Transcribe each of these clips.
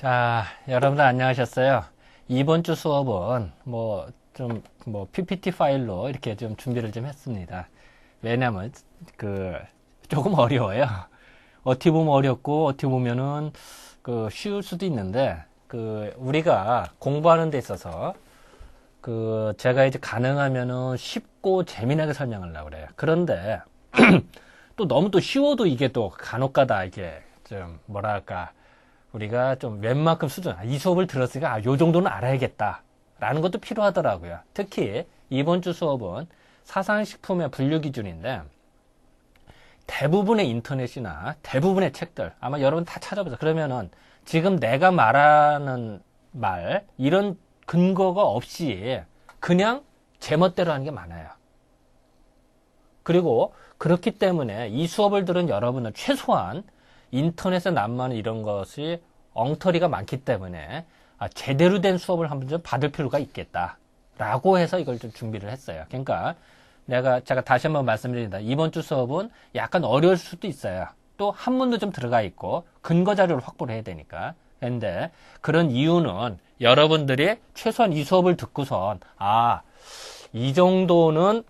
자, 여러분들 안녕하셨어요? 이번 주 수업은 PPT 파일로 이렇게 좀 준비를 좀 했습니다. 왜냐면, 조금 어려워요. 어떻게 보면 어렵고, 어떻게 보면은, 쉬울 수도 있는데, 우리가 공부하는 데 있어서, 제가 이제 가능하면은 쉽고 재미나게 설명하려고 그래요. 그런데, 또 너무 또 쉬워도 이게 또 간혹가다 이게 좀, 우리가 좀 웬만큼 수준, 이 수업을 들었으니까 요 정도는 알아야겠다 라는 것도 필요하더라고요. 특히 이번 주 수업은 사상식품의 분류 기준인데 대부분의 인터넷이나 대부분의 책들 아마 여러분 다 찾아보세요. 그러면은 지금 내가 말하는 말 이런 근거가 없이 그냥 제멋대로 하는 게 많아요. 그리고 그렇기 때문에 이 수업을 들은 여러분은 최소한 인터넷에 난무하는 이런 것이 엉터리가 많기 때문에 제대로 된 수업을 한번 좀 받을 필요가 있겠다라고 해서 이걸 좀 준비를 했어요. 그러니까 제가 다시 한번 말씀드립니다. 이번 주 수업은 약간 어려울 수도 있어요. 또 한문도 좀 들어가 있고 근거 자료를 확보를 해야 되니까. 그런데 그런 이유는 여러분들이 최소한 이 수업을 듣고선 이 정도는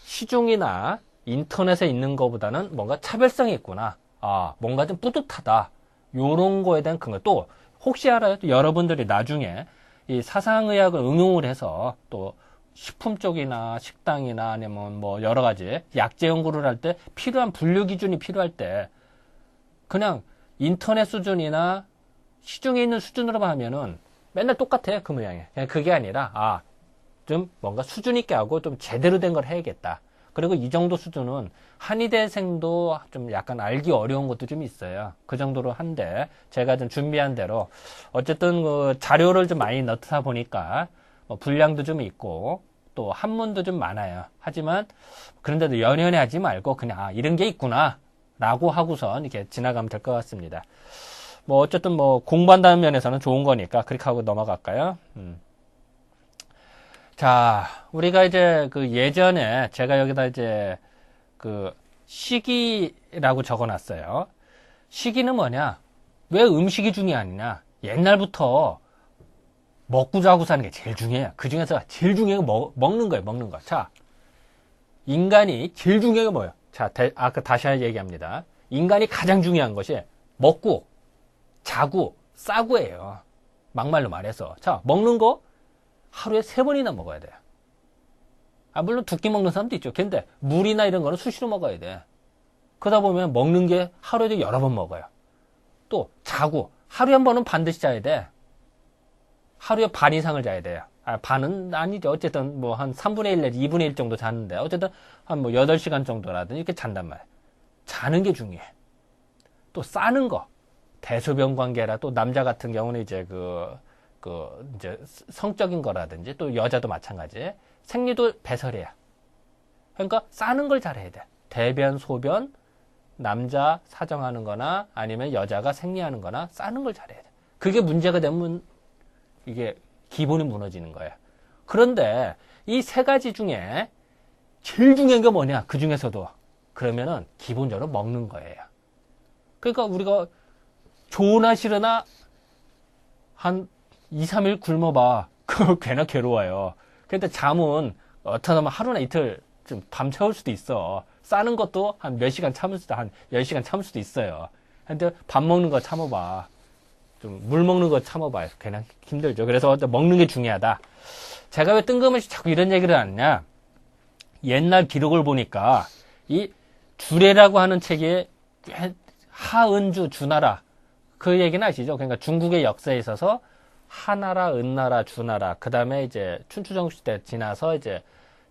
시중이나 인터넷에 있는 것보다는 뭔가 차별성이 있구나. 뭔가 좀 뿌듯하다. 요런 거에 대한 근거. 또, 혹시 알아요? 또 여러분들이 나중에 이 사상의학을 응용을 해서 또 식품 쪽이나 식당이나 아니면 뭐 여러 가지 약재 연구를 할 때 필요한 분류 기준이 필요할 때 그냥 인터넷 수준이나 시중에 있는 수준으로만 하면은 맨날 똑같아요. 그 모양이. 그냥 그게 아니라, 좀 뭔가 수준 있게 하고 좀 제대로 된 걸 해야겠다. 그리고 이 정도 수준은 한의대생도 좀 약간 알기 어려운 것도 좀 있어요. 그 정도로 한데 제가 좀 준비한 대로 어쨌든 자료를 좀 많이 넣다 보니까 분량도 좀 있고 또 한문도 좀 많아요. 하지만 그런데도 연연해 하지 말고 그냥 이런 게 있구나 라고 하고선 이렇게 지나가면 될 것 같습니다. 어쨌든 공부한다는 면에서는 좋은 거니까 그렇게 하고 넘어갈까요? 자, 우리가 이제 예전에 제가 여기다 이제 시기라고 적어놨어요. 시기는 뭐냐? 왜 음식이 중요하느냐? 옛날부터 먹고 자고 사는 게 제일 중요해요. 그 중에서 제일 중요한 게 먹는 거예요, 먹는 거. 자, 인간이 제일 중요한 게 뭐예요? 자, 아까 다시 얘기합니다. 인간이 가장 중요한 것이 먹고, 자고, 싸고예요. 막말로 말해서. 자, 먹는 거 하루에 3번이나 먹어야 돼요. 물론 2끼 먹는 사람도 있죠. 근데 물이나 이런 거는 수시로 먹어야 돼. 그러다 보면 먹는 게 하루에 여러 번 먹어요. 또 자고 하루에 한 번은 반드시 자야 돼. 하루에 반 이상을 자야 돼요. 반은 아니죠. 어쨌든 한 3분의 1 내지 2분의 1 정도 자는데 어쨌든 한 8시간 정도라든지 이렇게 잔단 말이에요. 자는 게 중요해. 또 싸는 거. 대소변 관계라 또 남자 같은 경우는 이제 이제 성적인 거라든지 또 여자도 마찬가지. 생리도 배설이야. 그러니까 싸는 걸 잘해야 돼. 대변, 소변, 남자 사정하는 거나 아니면 여자가 생리하는 거나 싸는 걸 잘해야 돼. 그게 문제가 되면 이게 기본이 무너지는 거야. 그런데 이 3가지 중에 제일 중요한 게 뭐냐? 그 중에서도. 그러면은 기본적으로 먹는 거예요. 그러니까 우리가 좋으나 싫으나 한 2, 3일 굶어봐. 그거 괜히 괴로워요. 근데 잠은 어떻게 하면 하루나 이틀 좀 밤새울 수도 있어. 싸는 것도 한 몇 시간 참을 수도, 한 10시간 참을 수도 있어요. 근데 밥 먹는 거 참아봐. 좀 물 먹는 거 참아봐. 괜히 힘들죠. 그래서 먹는 게 중요하다. 제가 왜 뜬금없이 자꾸 이런 얘기를 하느냐. 옛날 기록을 보니까 이 주례라고 하는 책에 하은주 주나라 그 얘기는 아시죠? 그러니까 중국의 역사에 있어서 하나라, 은나라, 주나라, 그 다음에 이제 춘추전국시대 지나서 이제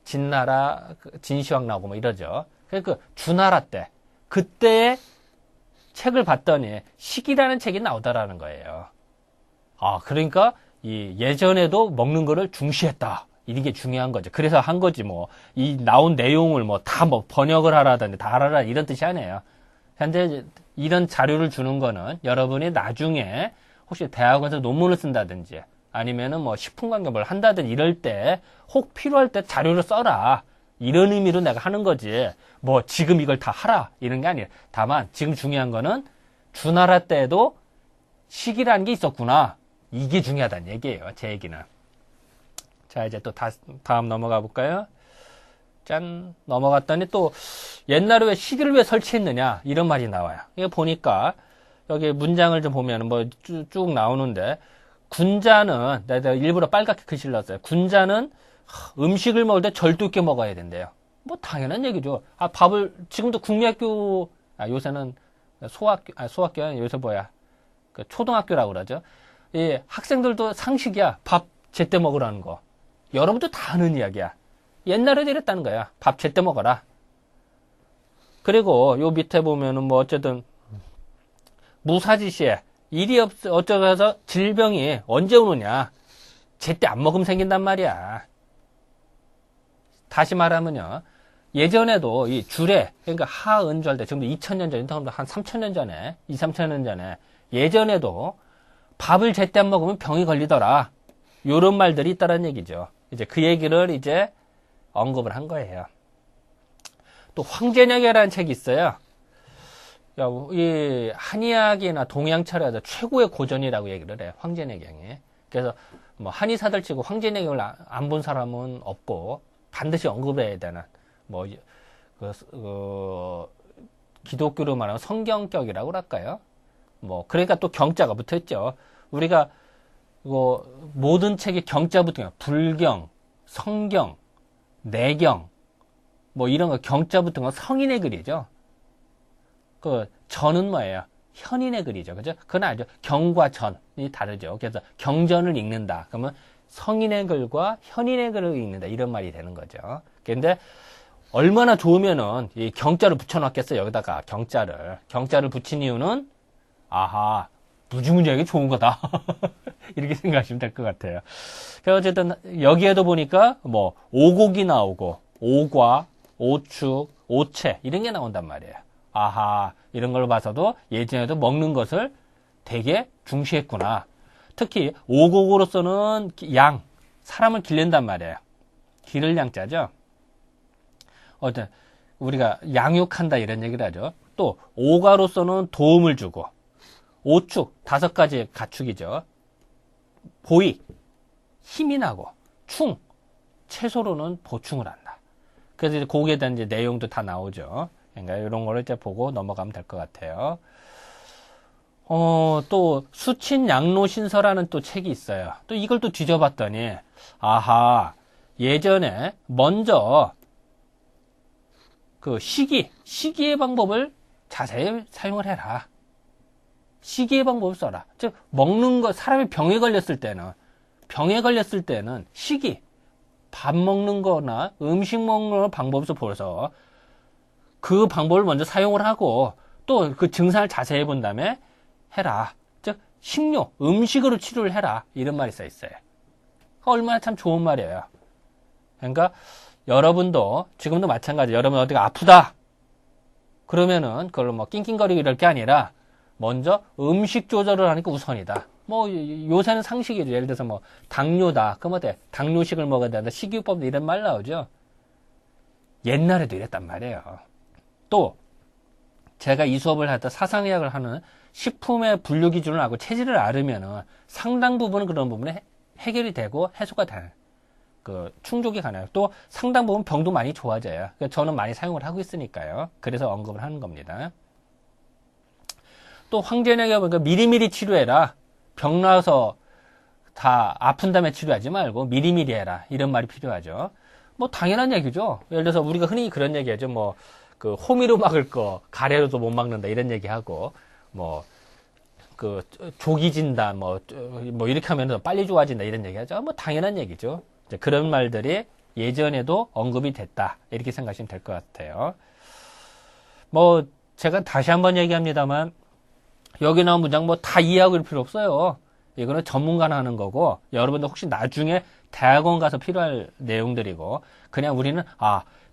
진나라, 진시황 나오고 이러죠. 그 주나라 때, 그때의 책을 봤더니 시기라는 책이 나오더라는 거예요. 그러니까 예전에도 먹는 거를 중시했다. 이런 게 중요한 거죠. 그래서 한 거지 이 나온 내용을 다 번역을 하라든지 다 하라 이런 뜻이 아니에요. 현재 이런 자료를 주는 거는 여러분이 나중에 혹시 대학원에서 논문을 쓴다든지 아니면은 식품관계 뭘 한다든지 이럴 때 혹 필요할 때 자료를 써라. 이런 의미로 내가 하는 거지. 지금 이걸 다 하라. 이런 게 아니에요. 다만 지금 중요한 거는 주나라 때도 식이라는 게 있었구나. 이게 중요하다는 얘기예요. 제 얘기는. 자, 이제 또 다음 넘어가 볼까요? 짠, 넘어갔더니 또 옛날에 왜 시기를 왜 설치했느냐 이런 말이 나와요. 이거 보니까 여기 문장을 좀 보면 뭐 쭉 나오는데, 군자는, 내가 일부러 빨갛게 글씨를 넣었어요. 군자는 음식을 먹을 때 절도 있게 먹어야 된대요. 뭐 당연한 얘기죠. 밥을 지금도 국민학교, 요새는 소학교야. 요새 뭐야, 그 초등학교라고 그러죠. 이 학생들도 상식이야. 밥 제때 먹으라는 거. 여러분도 다 아는 이야기야. 옛날에도 이랬다는 거야. 밥 제때 먹어라. 그리고 요 밑에 보면은 뭐 어쨌든 무사지시에 일이 어쩌고 해서 질병이 언제 오느냐. 제때 안 먹으면 생긴단 말이야. 다시 말하면요. 예전에도 이 주례, 그러니까 하은절 때, 지금 2000년 전, 한 3000년 전에, 3000년 전에, 예전에도 밥을 제때 안 먹으면 병이 걸리더라. 요런 말들이 있다는 얘기죠. 이제 그 얘기를 이제 언급을 한 거예요. 또 황제내계라는 책이 있어요. 이 한의학이나 동양철학에서 최고의 고전이라고 얘기를 해요. 황제내경이. 그래서 뭐 한의사들 치고 황제내경을 안 본 사람은 없고 반드시 언급해야 되는 뭐 기독교로 말하면 성경격이라고 할까요? 뭐 그러니까 또 경자가 붙어 있죠. 우리가 모든 책에 경자 붙은 거, 불경, 성경, 내경, 뭐 이런 거 경자 붙은 건 성인의 글이죠. 전은 뭐예요? 현인의 글이죠. 그죠? 그건 알죠? 경과 전이 다르죠. 그래서 경전을 읽는다. 그러면 성인의 글과 현인의 글을 읽는다. 이런 말이 되는 거죠. 근데 얼마나 좋으면은 이 경자를 붙여놨겠어요. 여기다가 경자를 붙인 이유는 아하, 무지무지하게 좋은 거다. 이렇게 생각하시면 될 것 같아요. 그래서 어쨌든 여기에도 보니까 뭐 오곡이 나오고 오과, 오축, 오채 이런 게 나온단 말이에요. 아하, 이런 걸 봐서도 예전에도 먹는 것을 되게 중시했구나. 특히 오곡으로서는 사람을 기른단 말이에요. 기를 양자죠. 어쨌든 우리가 양육한다 이런 얘기를 하죠. 또 오가로서는 도움을 주고, 오축 5가지 가축이죠. 보익 힘이 나고, 충 채소로는 보충을 한다. 그래서 이제 거기에 대한 이제 내용도 다 나오죠. 그러니까 이런 거를 이제 보고 넘어가면 될 것 같아요. 또 수친양로신서라는 또 책이 있어요. 또 이걸 또 뒤져봤더니 아하, 예전에 먼저 그 시기의 방법을 자세히 사용을 해라. 시기의 방법을 써라. 즉 먹는 거, 사람이 병에 걸렸을 때는 시기, 밥 먹는 거나 음식 먹는 방법에서 보여서 그 방법을 먼저 사용을 하고 또 그 증상을 자세히 본 다음에 해라. 즉 식료, 음식으로 치료를 해라. 이런 말이 써 있어요. 얼마나 참 좋은 말이에요. 그러니까 여러분도 지금도 마찬가지. 여러분 어디가 아프다. 그러면은 그걸 뭐 낑낑거리고 이럴 게 아니라 먼저 음식 조절을 하니까 우선이다. 뭐 요새는 상식이죠. 예를 들어서 뭐 당뇨다. 그럼 어때? 당뇨식을 먹어야 된다. 식이요법 이런 말 나오죠. 옛날에도 이랬단 말이에요. 또 제가 이 수업을 할 때 사상의학을 하는 식품의 분류 기준을 알고 체질을 알으면은 상당 부분은 그런 부분에 해결이 되고 해소가 되는 충족이 가능해요. 또 상당 부분 병도 많이 좋아져요. 저는 많이 사용을 하고 있으니까요. 그래서 언급을 하는 겁니다. 또 황제내가 보니까 미리미리 치료해라. 병 나서 다 아픈 다음에 치료하지 말고 미리미리 해라. 이런 말이 필요하죠. 뭐 당연한 얘기죠. 예를 들어서 우리가 흔히 그런 얘기하죠. 뭐 호미로 막을 거 가래로도 못 막는다 이런 얘기하고 조기 진단 뭐 이렇게 하면 빨리 좋아진다 이런 얘기하죠. 뭐 당연한 얘기죠. 그런 말들이 예전에도 언급이 됐다 이렇게 생각하시면 될 것 같아요. 뭐 제가 다시 한번 얘기합니다만 여기 나온 문장 뭐 다 이해하고 일 필요 없어요. 이거는 전문가나 하는 거고 여러분들 혹시 나중에 대학원 가서 필요할 내용들이고 그냥 우리는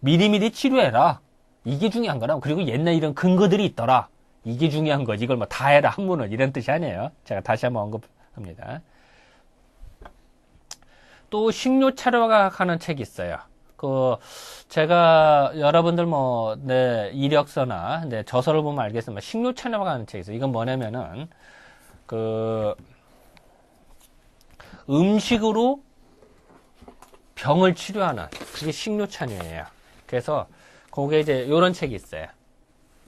미리미리 치료해라. 이게 중요한 거라. 그리고 옛날 이런 근거들이 있더라. 이게 중요한 거지. 이걸 뭐 다 해라 한문을 이런 뜻이 아니에요. 제가 다시 한번 언급합니다. 또 식료차려학 하는 책이 있어요. 제가 여러분들 내 이력서나 저서를 보면 알겠지만 식료차려학 하는 책이 있어요. 이건 뭐냐면은 그 음식으로 병을 치료하는 그게 식료찬유예요. 그래서 거기에 이제 이런 책이 있어요.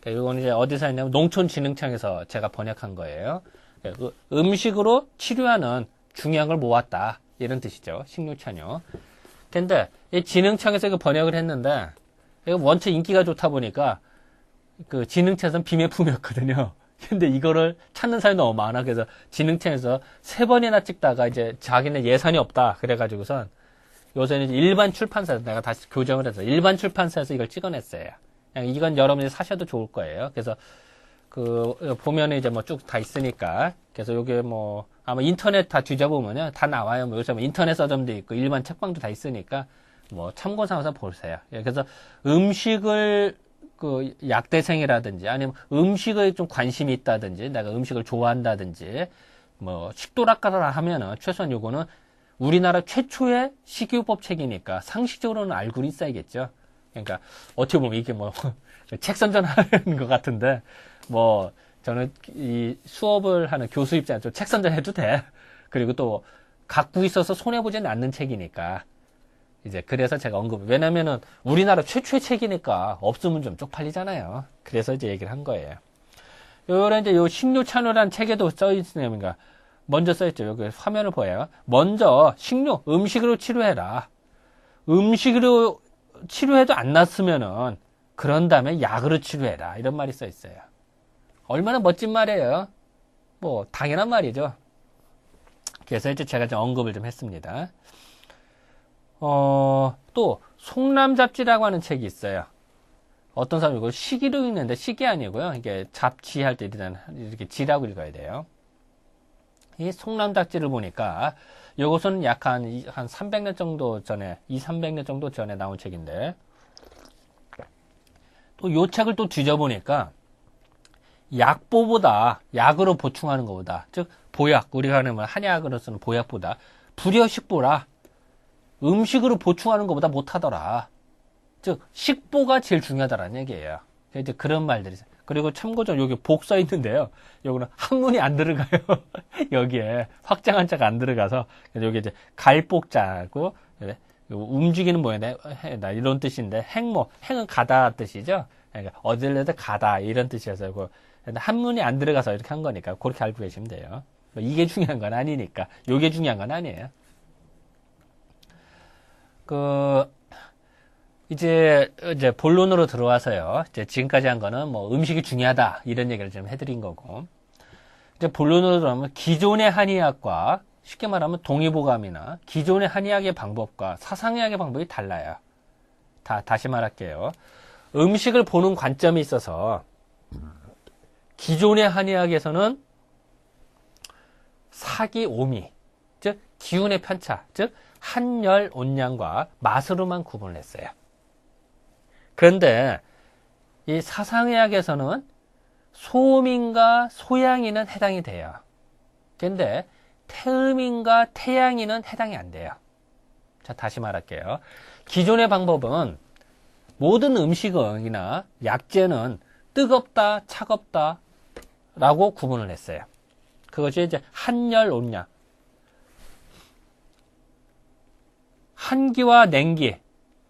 이건 이제 어디서 했냐면 농촌진흥청에서 제가 번역한 거예요. 음식으로 치료하는 중요한 걸 모았다 이런 뜻이죠. 식료찬유. 근데 이 진흥청에서 이거 번역을 했는데 이거 원체 인기가 좋다 보니까 그 진흥청에서는 비매품이었거든요. 근데 이거를 찾는 사람이 너무 많아. 그래서 진흥청에서 3번이나 찍다가 이제 자기네 예산이 없다 그래가지고선 요새는 이제 일반 출판사에서 내가 다시 교정을 해서 일반 출판사에서 이걸 찍어냈어요. 그냥 이건 여러분들이 사셔도 좋을 거예요. 그래서 그 보면은 이제 뭐 쭉 다 있으니까 그래서 요게 뭐 아마 인터넷 다 뒤져보면은 다 나와요. 뭐 요새 뭐 인터넷 서점도 있고 일반 책방도 다 있으니까 뭐 참고 삼아서 보세요. 그래서 음식을 그 약대생이라든지 아니면 음식에 좀 관심이 있다든지 내가 음식을 좋아한다든지 뭐 식도락가라 하면은 최소한 요거는 우리나라 최초의 식이요법 책이니까 상식적으로는 알고 있어야겠죠. 그러니까 어떻게 보면 이게 뭐 책 선전하는 것 같은데 뭐 저는 이 수업을 하는 교수 입장에서 좀 책 선전해도 돼. 그리고 또 갖고 있어서 손해보지는 않는 책이니까 이제 그래서 제가 왜냐면은 우리나라 최초의 책이니까 없으면 좀 쪽팔리잖아요. 그래서 이제 얘기를 한 거예요. 요런 이제 요 식료찬유라는 책에도 써 있으니까 먼저 써 있죠. 여기 화면을 보여요. 먼저 음식으로 치료해라. 음식으로 치료해도 안 낫으면은 그런 다음에 약으로 치료해라. 이런 말이 써 있어요. 얼마나 멋진 말이에요. 뭐 당연한 말이죠. 그래서 이제 제가 좀 언급을 좀 했습니다. 또 송남잡지라고 하는 책이 있어요. 어떤 사람이 이걸 시기로 읽는데 시기 아니고요. 이게 잡지할 때 이렇게 지라고 읽어야 돼요. 이 송남잡지를 보니까 이것은 약 한 300년 정도 전에 300년 정도 전에 나온 책인데 또 요 책을 또 뒤져보니까 약보보다 약으로 보충하는 것보다 즉 보약 우리가 하는 한약으로 쓰는 보약보다 불여식보라 음식으로 보충하는 것보다 못하더라. 즉 식보가 제일 중요하다라는 얘기예요. 이제 그런 말들이 있어요. 그리고 참고적으로 여기 복 써 있는데요. 여기는 한문이 안 들어가요. 여기에 확장한 자가 안 들어가서 여기 이제 갈복자고 움직이는 모양이다 이런 뜻인데 행은 가다 뜻이죠. 그러니까 어딜래도 가다 이런 뜻이어서 한문이 안 들어가서 이렇게 한 거니까 그렇게 알고 계시면 돼요. 이게 중요한 건 아니니까. 요게 중요한 건 아니에요. 이제 본론으로 들어와서요. 이제 지금까지 한 거는 뭐 음식이 중요하다 이런 얘기를 좀 해드린 거고. 이제 본론으로 들어가면 기존의 한의학과 쉽게 말하면 동의보감이나 기존의 한의학의 방법과 사상의학의 방법이 달라요. 다시 말할게요. 음식을 보는 관점이 있어서 기존의 한의학에서는 사기 오미, 즉 기운의 편차, 즉 한열 온양과 맛으로만 구분을 했어요. 그런데 이 사상의학에서는 소음인과 소양인은 해당이 돼요. 그런데 태음인과 태양인은 해당이 안 돼요. 자, 다시 말할게요. 기존의 방법은 모든 음식이나 약재는 뜨겁다, 차갑다 라고 구분을 했어요. 그것이 이제 한열 온양. 한기와 냉기.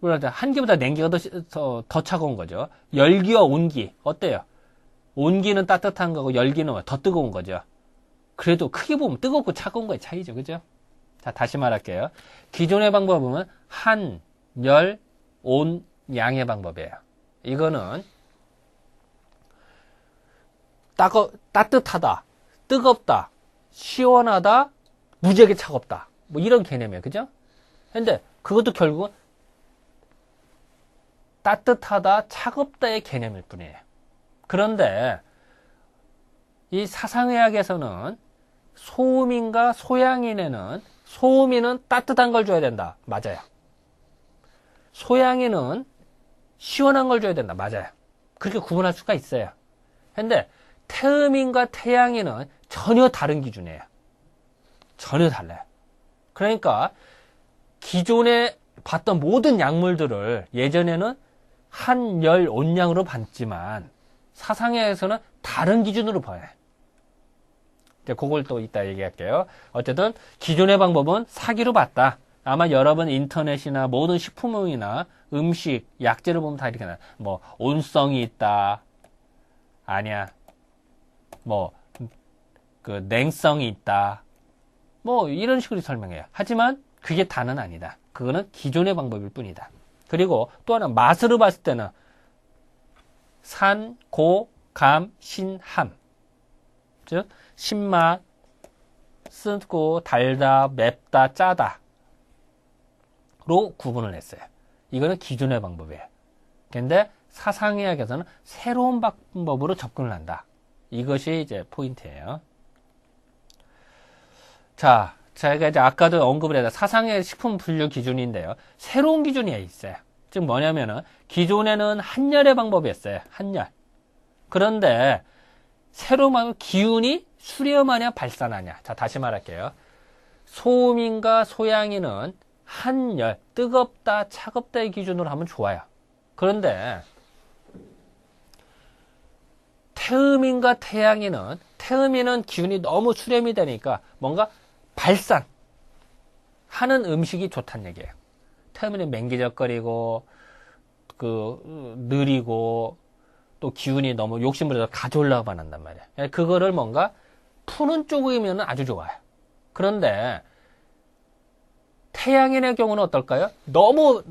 한기보다 냉기가 더 차가운 거죠. 열기와 온기. 어때요? 온기는 따뜻한 거고 열기는 더 뜨거운 거죠. 그래도 크게 보면 뜨겁고 차가운 거의 차이죠. 그죠? 자, 다시 말할게요. 기존의 방법은 한, 열, 온, 양의 방법이에요. 이거는 따뜻하다, 뜨겁다, 시원하다, 무지하게 차갑다. 뭐 이런 개념이에요. 그죠? 근데 그것도 결국은 따뜻하다, 차갑다의 개념일 뿐이에요. 그런데 이 사상의학에서는 소음인과 소양인에는 소음인은 따뜻한 걸 줘야 된다. 맞아요. 소양인은 시원한 걸 줘야 된다. 맞아요. 그렇게 구분할 수가 있어요. 근데 태음인과 태양인은 전혀 다른 기준이에요. 전혀 달라요. 그러니까 기존에 봤던 모든 약물들을 예전에는 한, 열, 온양으로 봤지만 사상의학에서는 다른 기준으로 봐요. 이제 그걸 또 이따 얘기할게요. 어쨌든 기존의 방법은 사기로 봤다. 아마 여러분 인터넷이나 모든 식품이나 음식, 약재를 보면 다 이렇게 나와요. 뭐 온성이 있다. 아니야. 뭐 그 냉성이 있다. 뭐 이런 식으로 설명해요. 하지만 그게 다는 아니다. 그거는 기존의 방법일 뿐이다. 그리고 또 하나 맛으로 봤을 때는 산, 고, 감, 신, 함. 즉 신맛, 쓰고 달다, 맵다, 짜다 로 구분을 했어요. 이거는 기존의 방법이에요. 근데 사상의학에서는 새로운 방법으로 접근을 한다. 이것이 이제 포인트예요. 자, 제가 이제 아까도 언급을 했다. 사상의 식품 분류 기준인데요. 새로운 기준이 있어요. 즉 뭐냐면은 기존에는 한열의 방법이었어요. 한열. 그런데 새로운 방법 기운이 수렴하냐 발산하냐. 자, 다시 말할게요. 소음인과 소양인은 한열, 뜨겁다, 차갑다의 기준으로 하면 좋아요. 그런데 태음인과 태양인은 태음인은 기운이 너무 수렴이 되니까 뭔가 발산하는 음식이 좋다는 얘기예요. 태음인은 맹기적거리고 느리고 또 기운이 너무 욕심부려서 가져오려고만 한단 말이에요. 그거를 뭔가 푸는 쪽이면 아주 좋아요. 그런데 태양인의 경우는 어떨까요? 너무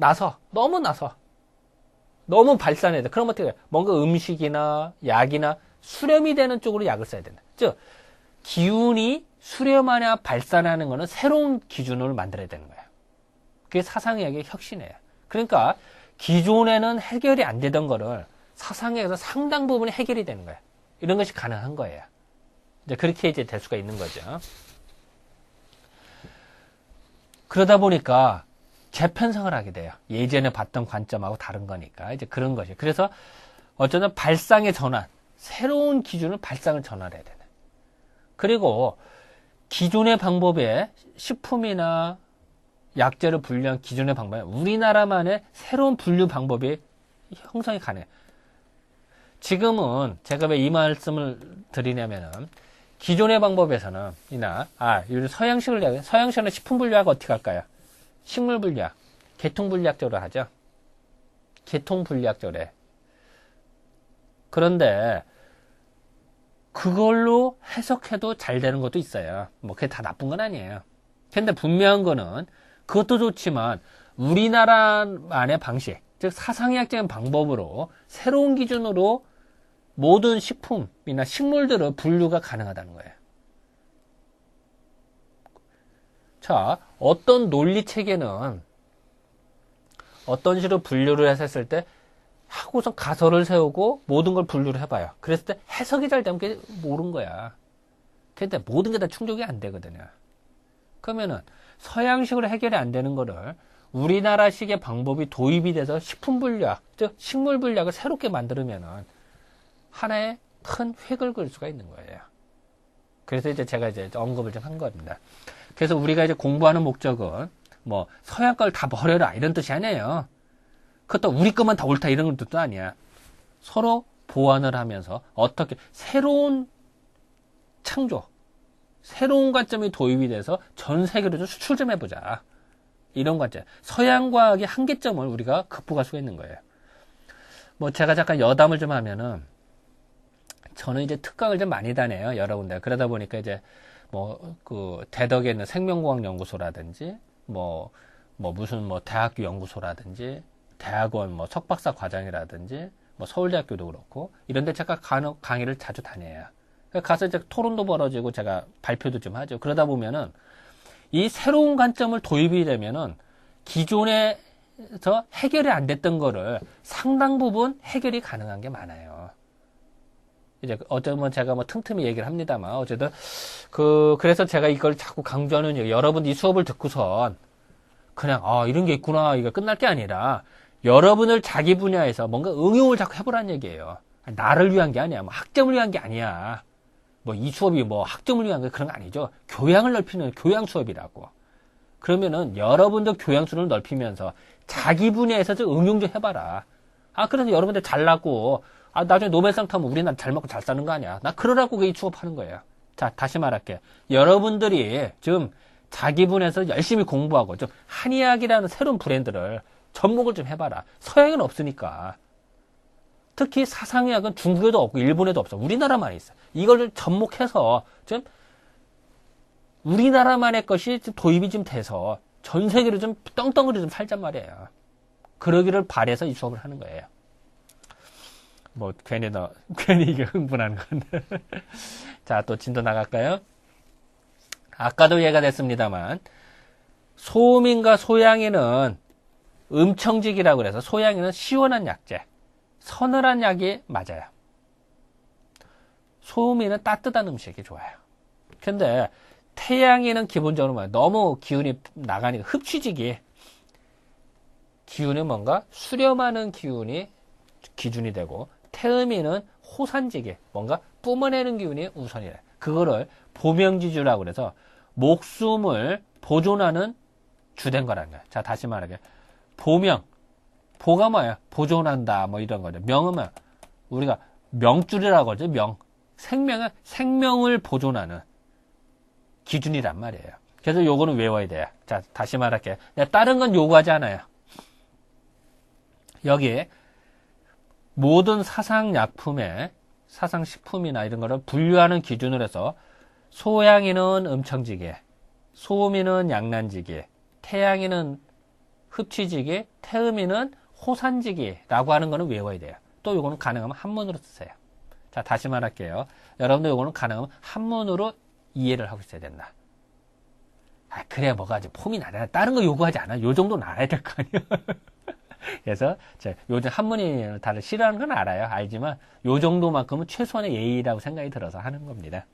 발산해야 돼. 그럼 어떻게 해요? 뭔가 음식이나 약이나 수렴이 되는 쪽으로 약을 써야 된다. 즉 기운이 수렴하냐 발산하는 거는 새로운 기준을 만들어야 되는 거예요. 그게 사상의학의 혁신이에요. 그러니까 기존에는 해결이 안 되던 거를 사상의학에서 상당 부분이 해결이 되는 거예요. 이런 것이 가능한 거예요. 이제 그렇게 이제 될 수가 있는 거죠. 그러다 보니까 재편성을 하게 돼요. 예전에 봤던 관점하고 다른 거니까 이제 그런 것이. 그래서 어쩌면 발상의 전환, 새로운 기준을 발상을 전환해야 되네. 그리고 기존의 방법에 식품이나 약재를 분류한 기존의 방법에 우리나라만의 새로운 분류 방법이 형성이 가능해요. 지금은 제가 왜 이 말씀을 드리냐면은 기존의 방법에서는 서양식은 식품 분류학 어떻게 할까요? 식물 분류학, 계통 분류학적으로 하죠. 계통 분류학적으로 해. 그런데 그걸로 해석해도 잘 되는 것도 있어요. 뭐 그게 다 나쁜 건 아니에요. 근데 분명한 거는 그것도 좋지만 우리나라만의 방식, 즉 사상의학적인 방법으로 새로운 기준으로 모든 식품이나 식물들의 분류가 가능하다는 거예요. 자, 어떤 논리 체계는 어떤 식으로 분류를 했을 때 하고서 가설을 세우고 모든 걸 분류를 해봐요. 그랬을 때 해석이 잘 되면 그게 모르는 거야. 근데 모든 게 다 충족이 안 되거든요. 그러면은 서양식으로 해결이 안 되는 거를 우리나라식의 방법이 도입이 돼서 식품 분류학, 즉 식물 분류학을 새롭게 만들면은 하나의 큰 획을 그을 수가 있는 거예요. 그래서 이제 제가 이제 언급을 좀 한 겁니다. 그래서 우리가 이제 공부하는 목적은 뭐 서양 걸 다 버려라 이런 뜻이 아니에요. 그것도 우리 것만 다 옳다 이런 뜻도 아니야. 서로 보완을 하면서 어떻게 새로운 창조, 새로운 관점이 도입이 돼서 전 세계로 좀 수출 좀 해보자. 이런 관점. 서양 과학의 한계점을 우리가 극복할 수가 있는 거예요. 뭐 제가 잠깐 여담을 좀 하면은 저는 이제 특강을 좀 많이 다녀요. 여러 군데. 그러다 보니까 이제 대덕에 있는 생명공학 연구소라든지 무슨 대학교 연구소라든지 대학원 석박사 과정이라든지 서울대학교도 그렇고 이런 데 제가 강의를 자주 다녀요. 가서 이제 토론도 벌어지고 제가 발표도 좀 하죠. 그러다 보면은 이 새로운 관점을 도입이 되면은 기존에서 해결이 안 됐던 거를 상당 부분 해결이 가능한 게 많아요. 이제 어쩌면 제가 틈틈이 얘기를 합니다만 어쨌든 그래서 제가 이걸 자꾸 강조하는 이유, 여러분들 이 수업을 듣고선 그냥 이런 게 있구나 이거 끝날 게 아니라 여러분을 자기 분야에서 뭔가 응용을 자꾸 해보라는 얘기예요. 나를 위한 게 아니야. 학점을 위한 게 아니야. 이 수업이 학점을 위한 게 그런 거 아니죠. 교양을 넓히는 교양 수업이라고. 그러면은 여러분들 교양 수를 넓히면서 자기 분야에서 좀 응용 좀 해봐라. 그래서 여러분들 잘나고 나중에 노벨상 타면 우리나라 잘 먹고 잘 사는 거 아니야. 나 그러라고 이 수업 하는 거예요. 자, 다시 말할게요. 여러분들이 지금 자기 분야에서 열심히 공부하고 좀 한의학이라는 새로운 브랜드를 접목을 좀 해봐라. 서양에는 없으니까. 특히 사상의학은 중국에도 없고 일본에도 없어. 우리나라만 있어. 이걸 좀 접목해서 좀 우리나라만의 것이 좀 도입이 좀 돼서 전 세계로 좀 떵떵거리 좀 살잔 말이에요. 그러기를 바래서 이 수업을 하는 거예요. 뭐 괜히 이게 흥분하는 건데. 자, 또 진도 나갈까요? 아까도 얘기가 됐습니다만 소음인과 소양이는 음청직이라고 그래서 소양이는 시원한 약재, 서늘한 약이 맞아요. 소음이는 따뜻한 음식이 좋아요. 근데 태양이는 기본적으로 너무 기운이 나가니까 흡취직이 기운이 뭔가 수렴하는 기운이 기준이 되고 태음이는 호산직이 뭔가 뿜어내는 기운이 우선이래. 그거를 보명지주라고 그래서 목숨을 보존하는 주된 거라는 거야. 자, 다시 말하게 보명, 보가 뭐야? 보존한다 뭐 이런 거죠. 명은 뭐야? 우리가 명줄이라고 하죠. 명, 생명은 생명을 보존하는 기준이란 말이에요. 그래서 요거는 외워야 돼요. 자, 다시 말할게요. 다른 건 요구하지 않아요. 여기에 모든 사상약품에 사상식품이나 이런 거를 분류하는 기준으로 해서 소양이는 음청지기, 소음이는 양난지기, 태양이는 흡취지기, 태음이는 호산지기라고 하는 거는 외워야 돼요. 또 요거는 가능하면 한문으로 쓰세요. 자, 다시 말할게요. 여러분들 요거는 가능하면 한문으로 이해를 하고 있어야 된다. 아, 그래야 뭐가 아주 폼이 나잖아. 다른 거 요구하지 않아. 요 정도는 알아야 될 거 아니에요. 그래서 요즘 한문이 다들 싫어하는 건 알아요. 알지만 요 정도만큼은 최소한의 예의라고 생각이 들어서 하는 겁니다.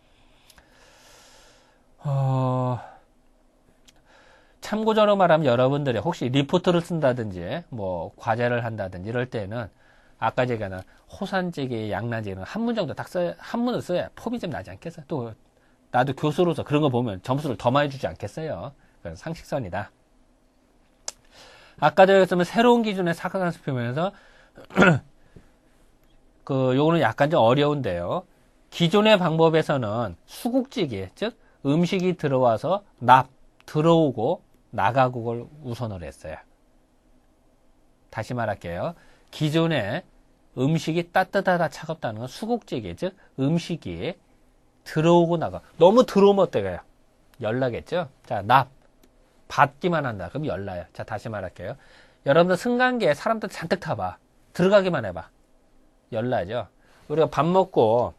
참고적으로 말하면 여러분들이 혹시 리포트를 쓴다든지 뭐 과제를 한다든지 이럴 때는 아까 제가 호산지기, 양난지기는 한문 정도 딱 써야, 한문을 써야 폼이 좀 나지 않겠어요? 또 나도 교수로서 그런 거 보면 점수를 더 많이 주지 않겠어요? 그건 상식선이다. 아까도 얘기했지만 새로운 기준의 사과관습표면에서 요거는 약간 좀 어려운데요. 기존의 방법에서는 수국지기, 즉 음식이 들어와서 들어오고 나가고를 우선을 했어요. 다시 말할게요. 기존에 음식이 따뜻하다 차갑다는 건 수국지기, 즉 음식이 들어오고 나가. 너무 들어오면 어때요? 열나겠죠? 자, 받기만 한다. 그럼 열나요. 자, 다시 말할게요. 여러분들 승강기에 사람들 잔뜩 타봐. 들어가기만 해봐. 열나죠? 우리가 밥 먹고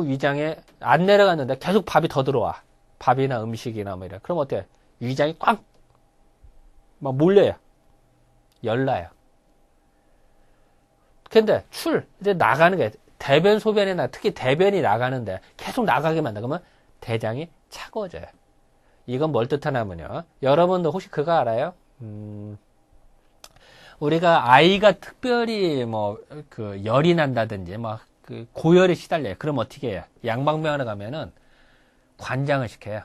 위장에 안 내려갔는데 계속 밥이 더 들어와. 밥이나 음식이나 뭐 이래. 그럼 어때요? 위장이 꽉 막 몰려요. 열나요. 근데 이제 나가는 게 대변 소변이나 특히 대변이 나가는데 계속 나가게 만든다. 그러면 대장이 차가워져요. 이건 뭘 뜻하냐면요. 여러분도 혹시 그거 알아요? 우리가 아이가 특별히 열이 난다든지 고열에 시달려요. 그럼 어떻게 해요? 양방병원에 가면은 관장을 시켜요.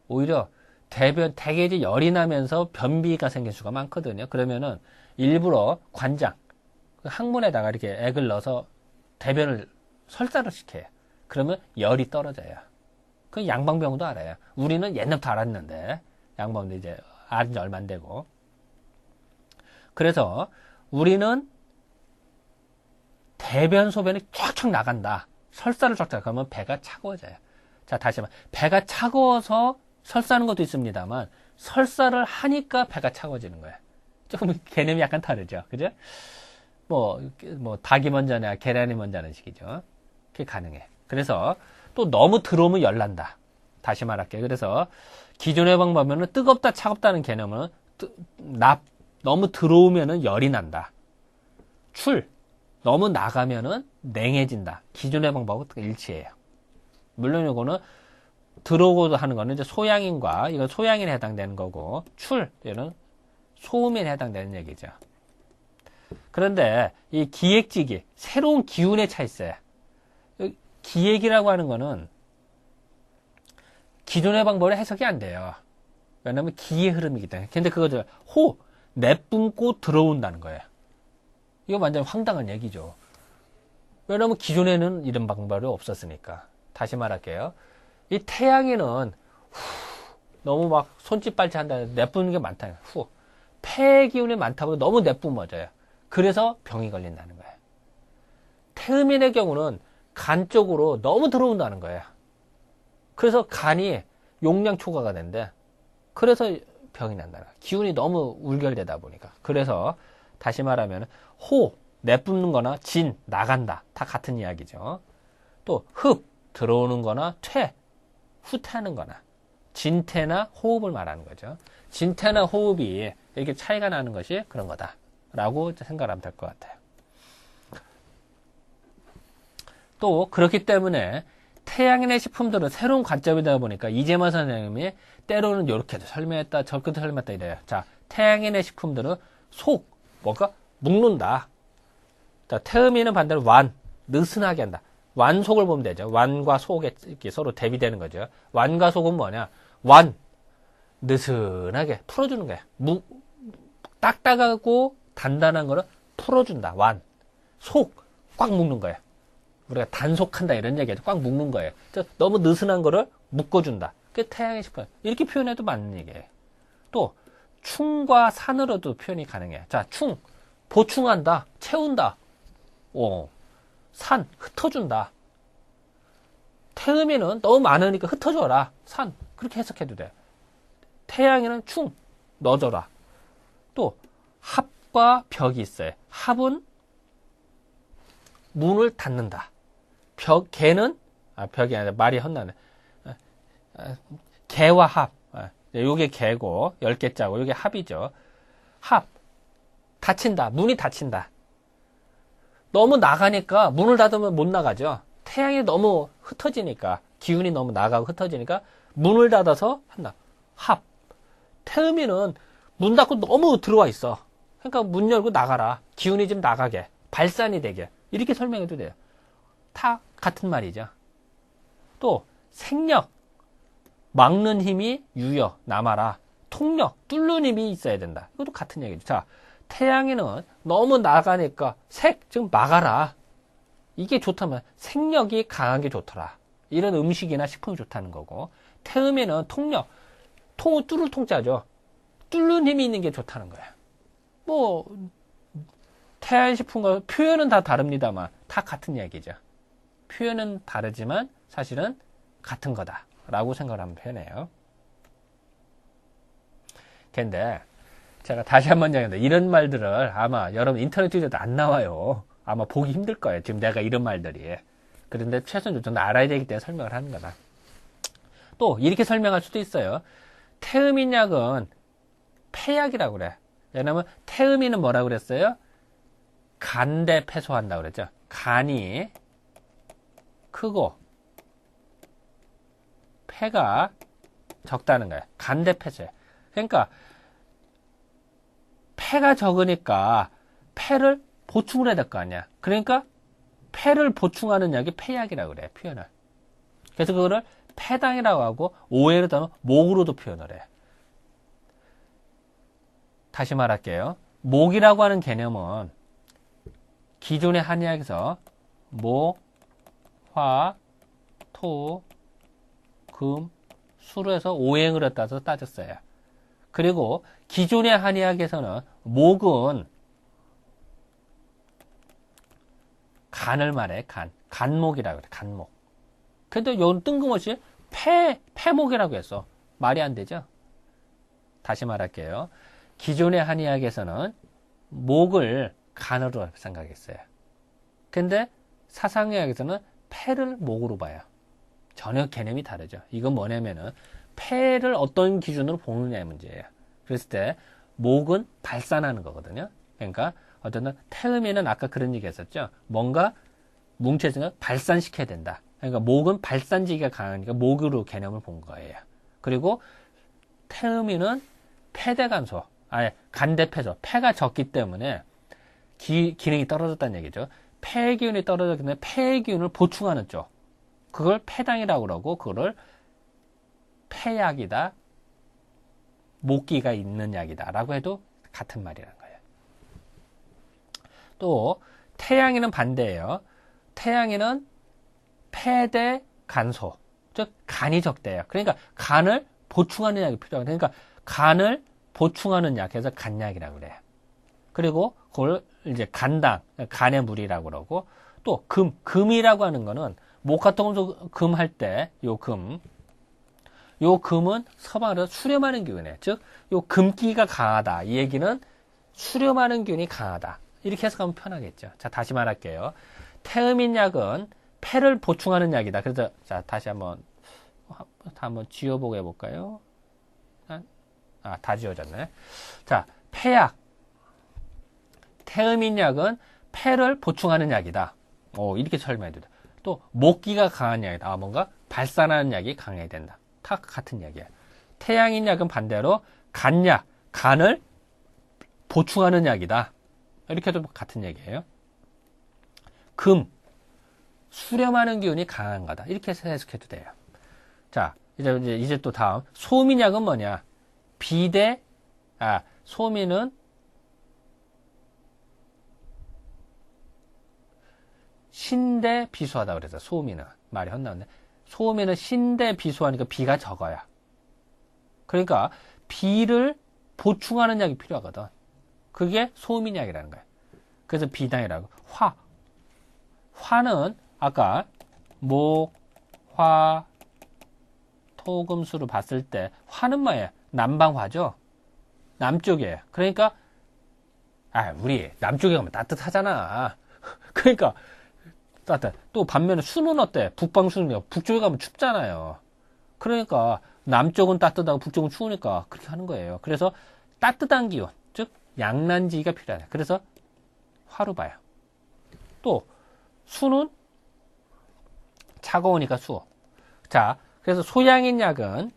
오히려 되게 이제 열이 나면서 변비가 생길 수가 많거든요. 그러면은 일부러 관장, 항문에다가 이렇게 액을 넣어서 대변을 설사를 시켜요. 그러면 열이 떨어져요. 그 양방병도 알아요. 우리는 옛날부터 알았는데 양방도 이제 알은 지 얼마 안 되고. 그래서 우리는 대변 소변이 쫙쫙 나간다. 설사를 쫙쫙 그러면 배가 차가워져요. 자, 다시 한번 배가 차가워서 설사하는 것도 있습니다만 설사를 하니까 배가 차가워지는 거예요. 조금 개념이 약간 다르죠. 그죠? 닭이 먼저냐 계란이 먼저냐는 식이죠. 그게 가능해. 그래서 또 너무 들어오면 열난다. 다시 말할게요. 그래서 기존의 방법은 뜨겁다 차갑다는 개념은 너무 들어오면은 열이 난다. 너무 나가면은 냉해진다. 기존의 방법은 일치해요. 물론 이거는 들어오고도 하는 거는 이제 소양인과 이건 소양인에 해당되는 거고 이는 소음인에 해당되는 얘기죠. 그런데 이 기액지기 새로운 기운에 차 있어요. 기액이라고 하는 거는 기존의 방법으로 해석이 안 돼요. 왜냐하면 기의 흐름이기 때문에. 근데 그거죠. 내뿜고 들어온다는 거예요. 이거 완전 황당한 얘기죠. 왜냐하면 기존에는 이런 방법이 없었으니까. 다시 말할게요. 이 태양에는 너무 막 손짓발짓 한다는 내뿜는 게 많다. 폐의 기운이 많다 보니 너무 내뿜어져요. 그래서 병이 걸린다는 거예요. 태음인의 경우는 간 쪽으로 너무 들어온다는 거예요. 그래서 간이 용량 초과가 된대. 그래서 병이 난다는 거예요. 기운이 너무 울결되다 보니까. 그래서 다시 말하면 호, 내뿜는 거나 진, 나간다. 다 같은 이야기죠. 또 흡, 들어오는 거나 퇴, 후퇴하는 거나 진퇴나 호흡을 말하는 거죠. 진퇴나 호흡이 이렇게 차이가 나는 것이 그런 거다 라고 생각하면 될 것 같아요. 또 그렇기 때문에 태양인의 식품들은 새로운 관점이다 보니까 이재만 선생님이 때로는 이렇게도 설명했다 저렇게도 설명했다 이래요. 자, 태양인의 식품들은 속, 뭔가 묶는다. 자, 태음인은 반대로 완, 느슨하게 한다. 완속을 보면 되죠. 완과 속에 이렇게 서로 대비되는 거죠. 완과 속은 뭐냐? 완, 느슨하게 풀어주는 거야. 딱딱하고 단단한 거를 풀어준다. 완. 속, 꽉 묶는 거야. 우리가 단속한다 이런 얘기하죠. 꽉 묶는 거예요. 너무 느슨한 거를 묶어준다. 그게 태양의 식품. 이렇게 표현해도 맞는 얘기예요. 또 충과 산으로도 표현이 가능해요. 자, 충, 보충한다, 채운다. 산, 흩어준다. 태음에는 너무 많으니까 흩어줘라. 산, 그렇게 해석해도 돼요. 태양에는 충, 넣어줘라. 또 합과 벽이 있어요. 합은 문을 닫는다. 개는 벽이 아니라 말이 헛나네. 개와 합. 요게 개고 10개짜고 요게 합이죠. 합. 닫힌다. 문이 닫힌다. 너무 나가니까 문을 닫으면 못 나가죠. 태양이 너무 흩어지니까 기운이 너무 나가고 흩어지니까 문을 닫아서 한다. 합. 태음이는 문 닫고 너무 들어와 있어. 그러니까 문 열고 나가라. 기운이 좀 나가게. 발산이 되게. 이렇게 설명해도 돼요. 다 같은 말이죠. 또 생력. 막는 힘이 유여, 남아라. 통력, 뚫는 힘이 있어야 된다. 이것도 같은 얘기죠. 자, 태양에는 너무 나가니까 색, 즉 막아라. 이게 좋다면 생력이 강한 게 좋더라. 이런 음식이나 식품이 좋다는 거고, 태음에는 통력, 통은 뚫을 통자죠. 뚫는 힘이 있는 게 좋다는 거야. 뭐 태양식품과 표현은 다 다릅니다만 다 같은 얘기죠. 표현은 다르지만 사실은 같은 거다 라고 생각을 하면 편해요. 근데 제가 다시 한번 얘기합니다. 이런 말들을 아마 여러분 인터넷 뒤져도 안 나와요. 아마 보기 힘들 거예요. 지금 내가 이런 말들이. 그런데 최소한 요 정도 알아야 되기 때문에 설명을 하는 거다. 또 이렇게 설명할 수도 있어요. 태음인약은 폐약이라고 그래. 왜냐면 태음인은 뭐라고 그랬어요? 간대 폐소한다고 그랬죠. 간이 크고 폐가 적다는 거야. 간대 폐소야. 그러니까 폐가 적으니까 폐를 보충을 해야 될 거 아니야. 그러니까 폐를 보충하는 약이 폐약이라고 그래. 표현을. 그래서 그거를 폐당이라고 하고 오해를 따면 목으로도 표현을 해. 다시 말할게요. 목이라고 하는 개념은 기존의 한의학에서 목, 화, 토, 금, 수로 해서 오행을 따서 따졌어요. 그리고 기존의 한의학에서는 목은 간을 말해. 간목이라고 그래. 간목. 근데 여기 뜬금없이 폐목이라고 했어. 말이 안 되죠? 다시 말할게요. 기존의 한의학에서는 목을 간으로 생각했어요. 근데 사상의학에서는 폐를 목으로 봐요. 전혀 개념이 다르죠. 이건 뭐냐면은 폐를 어떤 기준으로 보느냐의 문제예요. 그랬을 때 목은 발산하는 거거든요. 그러니까 어떤 태음에는 아까 그런 얘기 했었죠. 뭔가 뭉쳐있으면 발산시켜야 된다. 그러니까 목은 발산지기가 강하니까 목으로 개념을 본 거예요. 그리고 태음에는 폐대간소, 간대폐소, 폐가 적기 때문에 기능이 떨어졌다는 얘기죠. 폐의 기운이 떨어졌기 때문에 폐의 기운을 보충하는 쪽. 그걸 폐당이라고 그러고 그거를 폐약이다. 목기가 있는 약이다 라고 해도 같은 말이라는 거예요. 또 태양에는 반대예요. 태양에는 폐대 간소. 즉, 간이 적대예요. 그러니까 간을 보충하는 약이 필요하고, 그러니까 간을 보충하는 약, 그래서 간약이라고 그래요. 그리고 그걸 이제 간당, 간의 물이라고 그러고, 또 금이라고 하는 거는 목화통금소 금 할 때, 요 금은 서방으로 수렴하는 기운이에요. 즉, 요 금기가 강하다. 이 얘기는 수렴하는 기운이 강하다. 이렇게 해석하면 편하겠죠. 자, 다시 말할게요. 태음인 약은 폐를 보충하는 약이다. 그래서, 자, 다시 한번 지워보고 해볼까요? 다 지워졌네. 자, 폐약. 태음인 약은 폐를 보충하는 약이다. 이렇게 설명해도 돼. 또, 목기가 강한 약이다. 뭔가 발산하는 약이 강해야 된다. 다 같은 약이야. 태양인 약은 반대로 간약, 간을 보충하는 약이다. 이렇게 해도 같은 얘기예요. 금, 수렴하는 기운이 강한 거다. 이렇게 해석해도 돼요. 자, 이제 또 다음. 소민약은 뭐냐? 소민은 신대 비수하다 그래서 소민은 말이 헛나왔네. 소민은 신대 비수하니까 비가 적어요. 그러니까 비를 보충하는 약이 필요하거든. 그게 소민약이라는 거예요. 그래서 비당이라고. 화는 아까 목, 화, 토, 금수를 봤을 때 화는 뭐예요? 남방화죠. 남쪽이에요. 그러니까 우리 남쪽에 가면 따뜻하잖아. 그러니까 따뜻해. 또 반면에 수는 어때? 북방수는 북쪽에 가면 춥잖아요. 그러니까 남쪽은 따뜻하고 북쪽은 추우니까 그렇게 하는 거예요. 그래서 따뜻한 기온, 즉 양난지가 필요하다. 그래서 화로 봐요. 또 수는 차가우니까 수. 자, 그래서 소양인 약은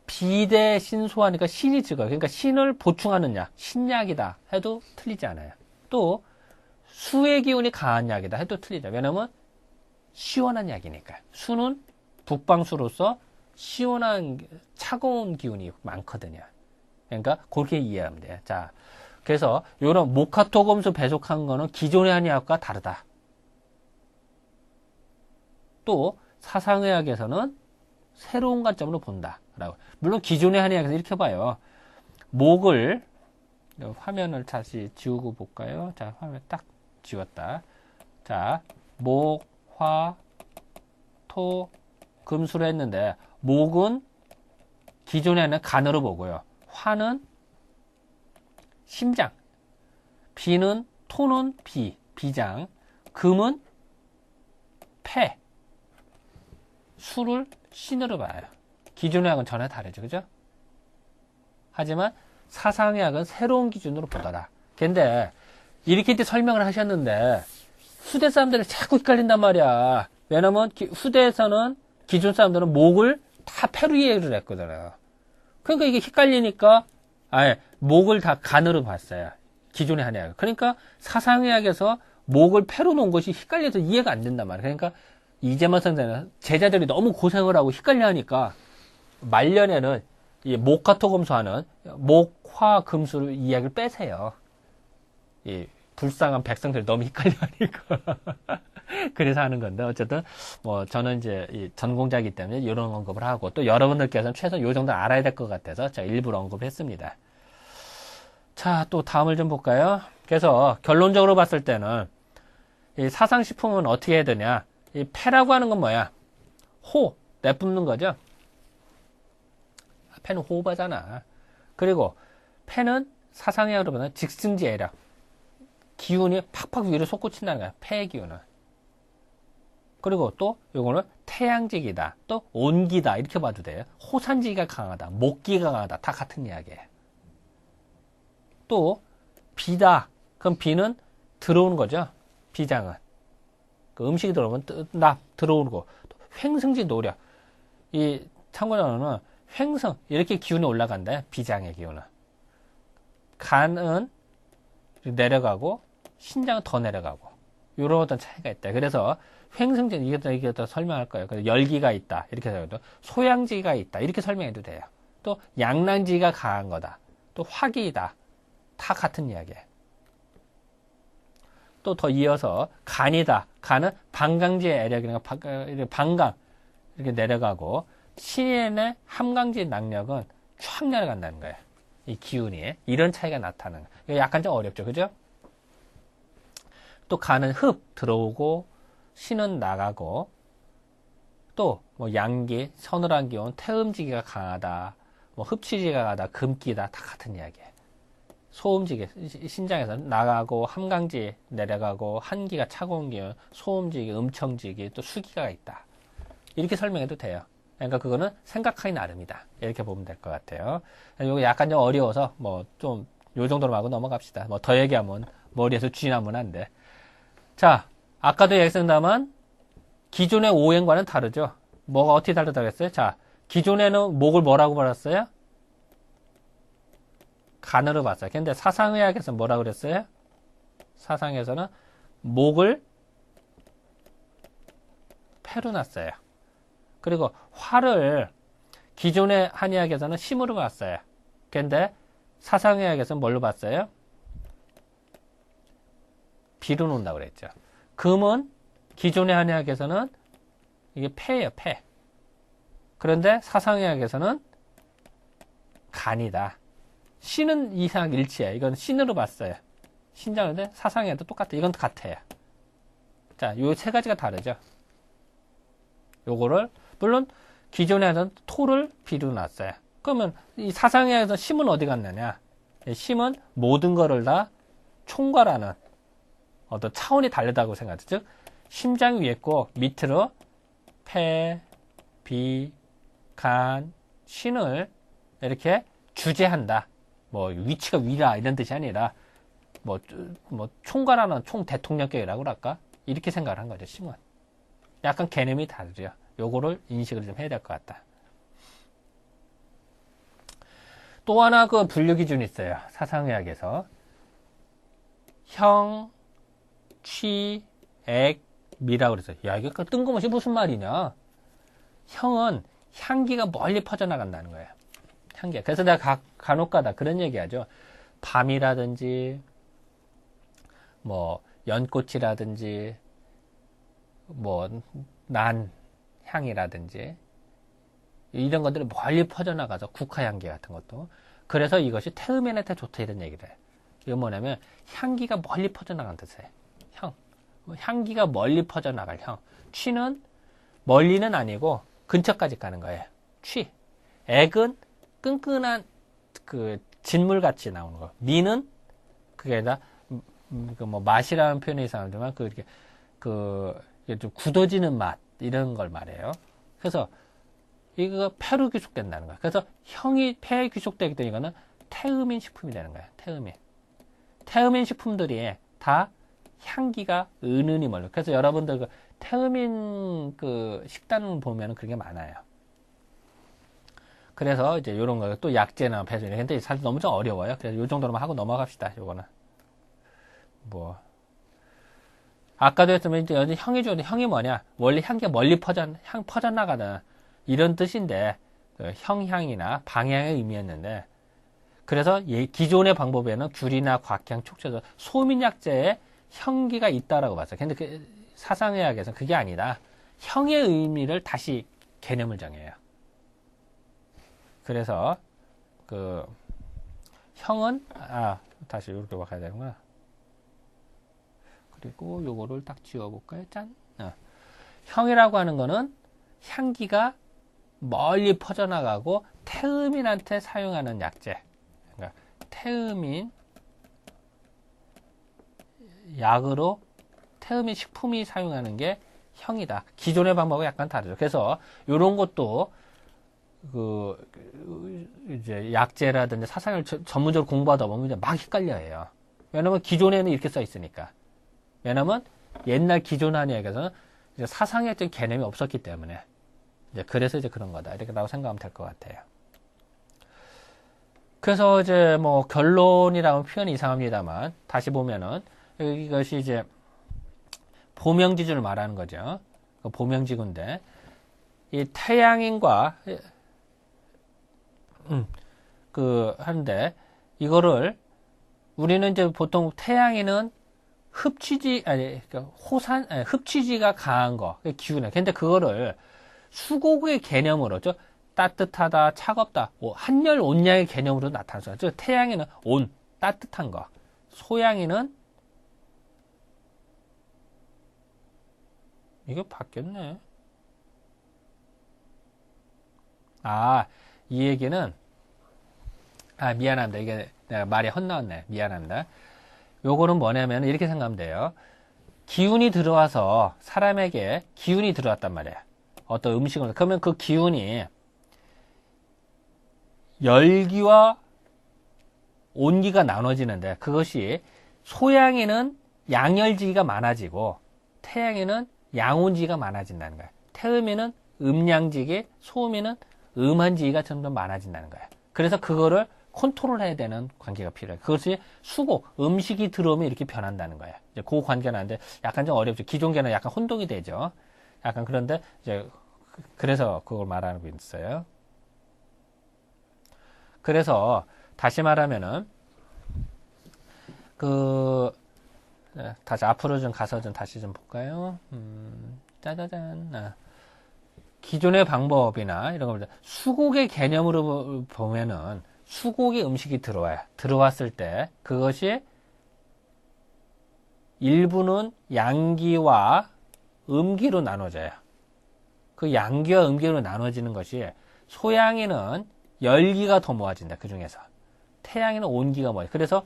비대 신소하니까 신이 적어요. 그러니까 신을 보충하는 약, 신약이다 해도 틀리지 않아요. 또 수의 기운이 강한 약이다 해도 틀리죠. 왜냐면 시원한 약이니까. 수는 북방수로서 시원한 차가운 기운이 많거든요. 그러니까 그렇게 이해하면 돼요. 자, 그래서 이런 목화토금수 배속한 거는 기존의 한의학과 다르다. 또 사상의학에서는 새로운 관점으로 본다. 라고. 물론 기존의 한의학에서 이렇게 봐요. 목을 화면을 다시 지우고 볼까요? 자, 화면 딱 지웠다. 자, 목, 화, 토, 금수로 했는데 목은 기존에는 간으로 보고요. 화는 심장, 토는 비장, 금은 폐, 수를 신으로 봐요. 기존의 약은 전혀 다르죠. 그죠? 하지만 사상의학은 새로운 기준으로 보더라. 근데 이렇게 설명을 하셨는데 후대 사람들이 자꾸 헷갈린단 말이야. 왜냐면 후대에서는 기존 사람들은 목을 다 폐로 이해를 했거든요. 그러니까 이게 헷갈리니까 목을 다 간으로 봤어요. 기존의 한의학. 그러니까 사상의학에서 목을 폐로 놓은 것이 헷갈려서 이해가 안 된단 말이야. 그러니까 이재만 선생은 제자들이 너무 고생을 하고 헷갈려 하니까 말년에는 이 목화토금수하는 목, 화, 금수를 이야기를 빼세요. 이 불쌍한 백성들이 너무 헷갈려 하니까. 그래서 하는 건데, 어쨌든, 저는 이제 이 전공자이기 때문에 이런 언급을 하고, 또 여러분들께서는 최소한 요 정도 알아야 될 것 같아서 제가 일부러 언급을 했습니다. 자, 또 다음을 좀 볼까요? 그래서 결론적으로 봤을 때는, 이 사상식품은 어떻게 해야 되냐? 이 폐라고 하는 건 뭐야? 내뿜는 거죠? 폐는 호흡하잖아. 그리고 폐는 사상의학으로 보면 직승지애력. 기운이 팍팍 위로 솟구친다는 거야. 폐의 기운은. 그리고 또 요거는 태양직이다. 또 온기다. 이렇게 봐도 돼요. 호산지가 강하다. 목기가 강하다. 다 같은 이야기예요. 또 비다. 그럼 비는 들어오는 거죠. 비장은. 그 음식이 들어오면 들어오는 거. 횡승지 노력. 이 참고로는 횡성 이렇게 기운이 올라간다. 비장의 기운은. 간은 내려가고 신장은 더 내려가고 이런 어떤 차이가 있다. 그래서 횡성진 이게 더 설명할 거예요. 그래서 열기가 있다 이렇게 해도 소양지가 있다 이렇게 설명해도 돼요. 또 양난지가 강한 거다. 또 화기이다. 다 같은 이야기예요. 또 더 이어서 간이다. 간은 반강지의 애력이니까 반강 이렇게 내려가고 신의 함강지 낙력은 쫙 내려간다는 거예요. 이 기운이 이런 차이가 나타나는 거예요. 약간 좀 어렵죠, 그죠? 또 간은 흡 들어오고 신은 나가고 또 뭐 양기, 서늘한 기운, 태음지기가 강하다, 뭐 흡치지가 강하다, 금기다 다 같은 이야기예요. 소음지기, 신장에서 나가고 함강지 내려가고 한기가 차가운 기운, 소음지기, 음청지기, 또 수기가 있다. 이렇게 설명해도 돼요. 그러니까 그거는 생각하기 나름이다. 이렇게 보면 될 것 같아요. 이거 약간 좀 어려워서 뭐 좀 요 정도로 하고 넘어갑시다. 뭐 더 얘기하면 머리에서 쥐 나면 안 돼. 자, 아까도 얘기했습니다만 기존의 오행과는 다르죠. 뭐가 어떻게 다르다고 했어요? 자, 기존에는 목을 뭐라고 봤어요? 간으로 봤어요. 근데 사상의학에서 뭐라고 그랬어요? 사상에서는 목을 폐로 놨어요. 그리고 화를 기존의 한의학에서는 심으로 봤어요. 근데 사상의학에서는 뭘로 봤어요? 비로 놓는다고 그랬죠. 금은 기존의 한의학에서는 이게 폐예요, 폐. 그런데 사상의학에서는 간이다. 신은 이상 일치해. 이건 신으로 봤어요. 신장인데 사상의학도 똑같아. 이건 같아요. 자, 요 세 가지가 다르죠. 요거를 물론 기존에 하던 토를 비로 놨어요. 그러면 이 사상의학에서 심은 어디 갔느냐? 심은 모든 거를 다 총괄하는 어떤 차원이 다르다고 생각하죠. 즉 심장 위에 있고 밑으로 폐, 비, 간, 신을 이렇게 주재한다. 뭐 위치가 위라 이런 뜻이 아니라 뭐 총괄하는 총 대통령격이라고 그럴까? 이렇게 생각을 한 거죠. 심은. 약간 개념이 다르죠. 요거를 인식을 좀 해야 될 것 같다. 또 하나 그 분류 기준이 있어요. 사상의학에서. 형, 취, 액, 미라고 그랬어요. 야, 이게 뜬금없이 무슨 말이냐? 형은 향기가 멀리 퍼져나간다는 거예요. 향기. 그래서 내가 간혹가다 그런 얘기 하죠. 밤이라든지, 뭐, 연꽃이라든지, 뭐, 난 향이라든지, 이런 것들이 멀리 퍼져나가서 국화향기 같은 것도. 그래서 이것이 태음인한테 좋다 이런 얘기를 해요. 이건 뭐냐면, 향기가 멀리 퍼져나간 뜻이에요. 향. 향기가 멀리 퍼져나갈 향. 취는 멀리는 아니고 근처까지 가는 거예요. 취. 액은 끈끈한 그 진물같이 나오는 거. 미는 그게 다 뭐 맛이라는 표현이 이상하지만 이게 좀 굳어지는 맛 이런 걸 말해요. 그래서 이거 폐로 귀속된다는 거야. 그래서 형이 폐에 귀속되기 때문에 이거는 태음인 식품이 되는 거야. 태음인. 태음인 식품들이 다 향기가 은은히 멀려. 그래서 여러분들 그 태음인 그 식단 보면은 그게 많아요. 그래서 이제 요런 거 또 약재나 배수 근데 사실 너무 좀 어려워요. 그래서 요 정도로만 하고 넘어갑시다. 요거는 뭐 아까도 했지만 이제 형이 좋은데 형이 뭐냐? 원래 향기가 멀리 퍼져나가는 이런 뜻인데 형향이나 방향의 의미였는데 그래서 기존의 방법에는 귤이나 곽향, 촉채도 소민약재에 향기가 있다라고 봤어요. 근데 그 사상의학에서는 그게 아니라 형의 의미를 다시 개념을 정해요. 그래서 그 형은 다시 이렇게 가야 되는구나. 그리고 요거를 딱 지워볼까요? 짠. 형이라고 하는 거는 향기가 멀리 퍼져나가고 태음인한테 사용하는 약재. 그러니까 태음인 약으로 태음인 식품이 사용하는 게 형이다. 기존의 방법과 약간 다르죠. 그래서 이런 것도 이제 약재라든지 사상을 전문적으로 공부하다 보면 이제 막 헷갈려해요. 왜냐면 기존에는 이렇게 써 있으니까. 왜냐면 옛날 기존 한의학에서는 이제 사상의학적인 개념이 없었기 때문에 이제 그래서 이제 그런 거다. 이렇게 라고 생각하면 될 것 같아요. 그래서 이제 뭐 결론이라는 표현이 이상합니다만 다시 보면은 이것이 이제 보명지주를 말하는 거죠. 보명지구인데 이 태양인과 하는데 이거를 우리는 이제 보통 태양인은 그러니까 흡취지가 강한 거, 기운에. 근데 그거를 수곡의 개념으로, 따뜻하다, 차갑다, 한열, 온양의 개념으로 나타나죠. 즉, 태양에는 온, 따뜻한 거. 소양에는, 이게 바뀌었네. 이 얘기는, 미안합니다. 이게 내가 말이 헛나왔네. 미안합니다. 요거는 뭐냐면, 이렇게 생각하면 돼요. 기운이 들어와서, 사람에게 기운이 들어왔단 말이에요. 어떤 음식을, 그러면 그 기운이, 열기와 온기가 나눠지는데, 그것이 소양에는 양열지기가 많아지고, 태양에는 양온지기가 많아진다는 거예요. 태음에는 음양지기, 소음에는 음한지기가 점점 많아진다는 거예요. 그래서 그거를 컨트롤 해야 되는 관계가 필요해요. 그것이 수고, 음식이 들어오면 이렇게 변한다는 거예요. 이제 그 관계는 안 돼. 약간 좀 어렵죠. 기존계는 약간 혼동이 되죠. 약간 그런데, 이제, 그래서 그걸 말하고 있어요. 그래서, 다시 말하면은, 다시 앞으로 좀 가서 좀 다시 좀 볼까요? 짜자잔. 기존의 방법이나 이런 거, 수곡의 개념으로 보면은, 수곡의 음식이 들어와요. 들어왔을 때, 그것이 일부는 양기와 음기로 나눠져요. 그 양기와 음기로 나눠지는 것이 소양에는 열기가 더 모아진다. 그 중에서. 태양에는 온기가 모아요. 그래서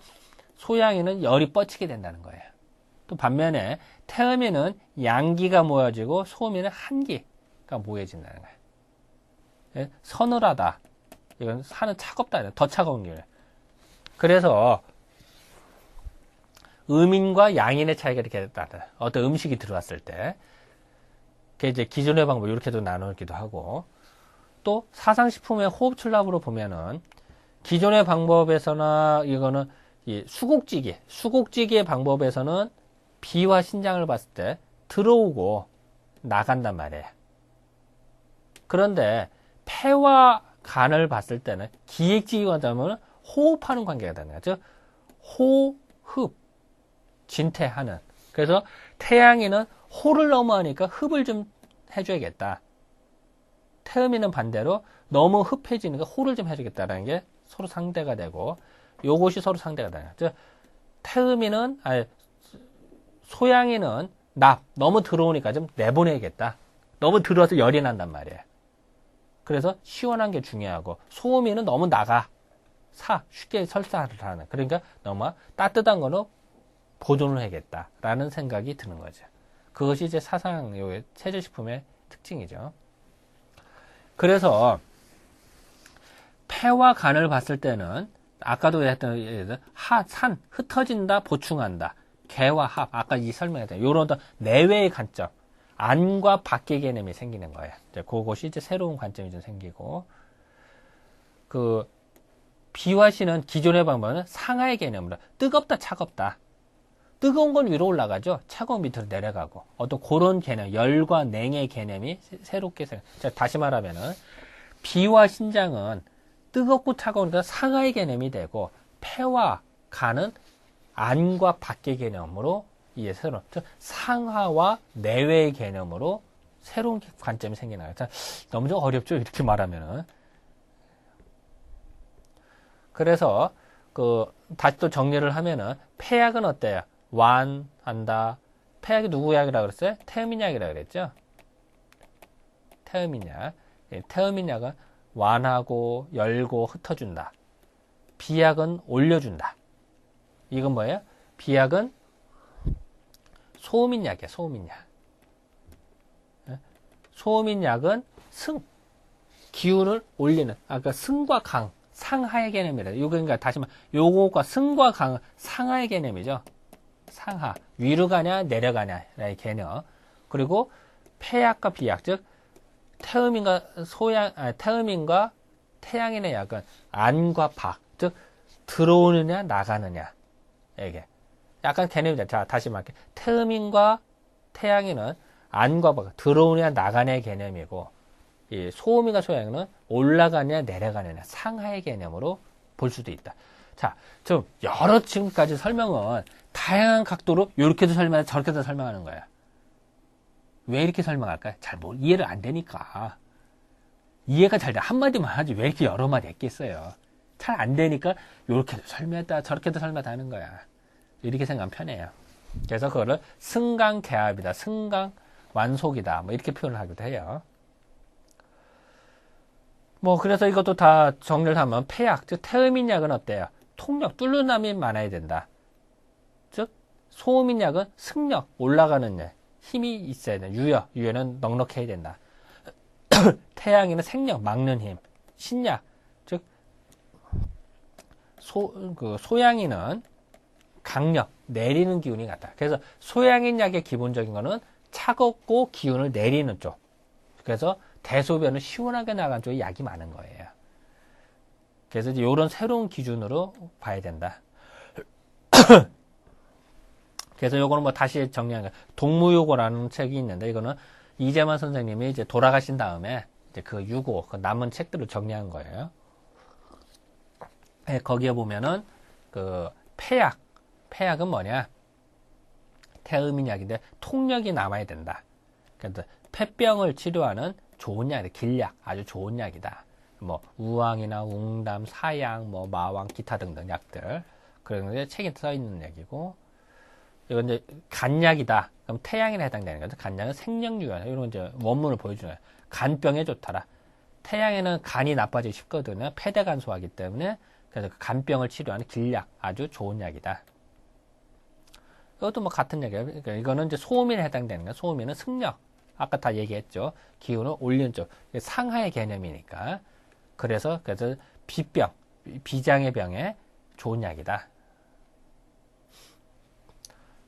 소양에는 열이 뻗치게 된다는 거예요. 또 반면에 태음에는 양기가 모여지고 소음에는 한기가 모여진다는 거예요. 서늘하다. 이건 산은 차갑다. 더 차가운 게. 그래서 음인과 양인의 차이가 이렇게 나다. 어떤 음식이 들어왔을 때. 그게 이제 기존의 방법 이렇게도 나누기도 하고, 또 사상식품의 호흡출납으로 보면은 기존의 방법에서나 이거는 이 수곡지기의 방법에서는 비와 신장을 봤을 때 들어오고 나간단 말이에요. 그런데 폐와 간을 봤을 때는 기액지기와 하면 호흡하는 관계가 되는 거죠. 호흡, 진퇴하는. 그래서 태양에는 호를 너무 하니까 흡을 좀 해줘야겠다. 태음에는 반대로 너무 흡해지니까 호를 좀 해주겠다라는 게 서로 상대가 되고, 요것이 서로 상대가 되는 거죠. 태음에는, 소양에는 너무 들어오니까 좀 내보내야겠다. 너무 들어와서 열이 난단 말이에요. 그래서 시원한 게 중요하고, 소음에는 너무 쉽게 설사를 하는. 그러니까 너무 따뜻한 거는 보존을 해야겠다라는 생각이 드는 거죠. 그것이 이제 체질식품의 특징이죠. 그래서 폐와 간을 봤을 때는 아까도 했던 산, 흩어진다, 보충한다. 개와 합, 아까 이 설명했던 요런 내외의 관점, 안과 밖의 개념이 생기는 거예요. 이제 그것이 이제 새로운 관점이 좀 생기고, 비화시는 기존의 방법은 상하의 개념으로 뜨겁다, 차갑다. 뜨거운 건 위로 올라가죠. 차가운 밑으로 내려가고. 어떤 그런 개념, 열과 냉의 개념이 새롭게 다시 말하면은 비와 신장은 뜨겁고 차가우니까 상하의 개념이 되고, 폐와 간은 안과 밖의 개념으로 새로운 상하와 내외의 개념으로 새로운 관점이 생기는 거예요. 너무 좀 어렵죠. 이렇게 말하면은. 그래서 다시 또 정리를 하면은 폐약은 어때요? 완한다. 폐약이 누구 약이라고 그랬어요? 태음인약이라고 그랬죠? 태음인약. 태음인약은 완하고 열고 흩어준다. 비약은 올려준다. 이건 뭐예요? 비약은 소음인약이야. 소음인약. 소음인약은 기운을 올리는. 아까 승과 강, 상하의 개념이라. 그러니까 다시 말해, 요거가 승과 강은 상하의 개념이죠. 상하, 위로 가냐 내려가냐의 개념. 그리고 폐약과 비약, 즉 태음인과 태음인과 태양인의 약은 안과 밖, 즉 들어오느냐 나가느냐. 이게 약간 개념이죠. 자, 다시 말할게. 태음인과 태양인은 안과 밖, 들어오느냐 나가냐의 개념이고, 이 소음인과 소양인은 올라가냐 내려가느냐 상하의 개념으로 볼 수도 있다. 자, 좀 여러 지금까지 설명은 다양한 각도로 이렇게도 설명하고 저렇게도 설명하는 거야. 왜 이렇게 설명할까요? 이해를 안 되니까. 이해가 잘 돼. 한마디만 하지 왜 이렇게 여러 마디 했겠어요. 잘 안 되니까 이렇게도 설명했다 저렇게도 설명했다 하는 거야. 이렇게 생각하면 편해요. 그래서 그거를 승강개합이다, 승강완속이다 뭐 이렇게 표현을 하기도 해요. 뭐 그래서 이것도 다 정리를 하면 폐약, 즉 태음인약은 어때요? 통력, 뚫는함이 많아야 된다. 즉 소음인약은 승력, 올라가는 일, 힘이 있어야 된다. 유효는 넉넉해야 된다. 태양인은 생력, 막는 힘, 신약, 즉 소양인은 강력, 내리는 기운이 같다. 그래서 소양인 약의 기본적인 거는 차갑고 기운을 내리는 쪽. 그래서 대소변을 시원하게 나간 쪽에 약이 많은 거예요. 그래서 이제 이런 새로운 기준으로 봐야 된다. 그래서 요거는 뭐 다시 정리한 거. 동무요고라는 책이 있는데 이거는 이재만 선생님이 이제 돌아가신 다음에 이제 그 유고, 그 남은 책들을 정리한 거예요. 네, 거기에 보면은 그 폐약은 뭐냐? 태음인약인데 통력이 남아야 된다. 그래서 폐병을 치료하는 좋은 약, 길약, 아주 좋은 약이다. 뭐 우왕이나 웅담, 사양, 뭐 마왕, 기타 등등 약들 그런 게 책에 써 있는 약이고, 이건 이제 간약이다. 그럼 태양에 해당되는 거죠. 간약은 생명유연. 이런 건 이제 원문을 보여주는 거예요. 간병에 좋더라. 태양에는 간이 나빠지기 쉽거든요. 폐대간소하기 때문에. 그래서 그 간병을 치료하는 길약, 아주 좋은 약이다. 이것도 뭐 같은 얘기예요. 그러니까 이거는 이제 소음인에 해당되는 거예요. 소음인은 승력. 아까 다 얘기했죠. 기운을 올리는 쪽. 상하의 개념이니까. 그래서 비병, 비장의 병에 좋은 약이다.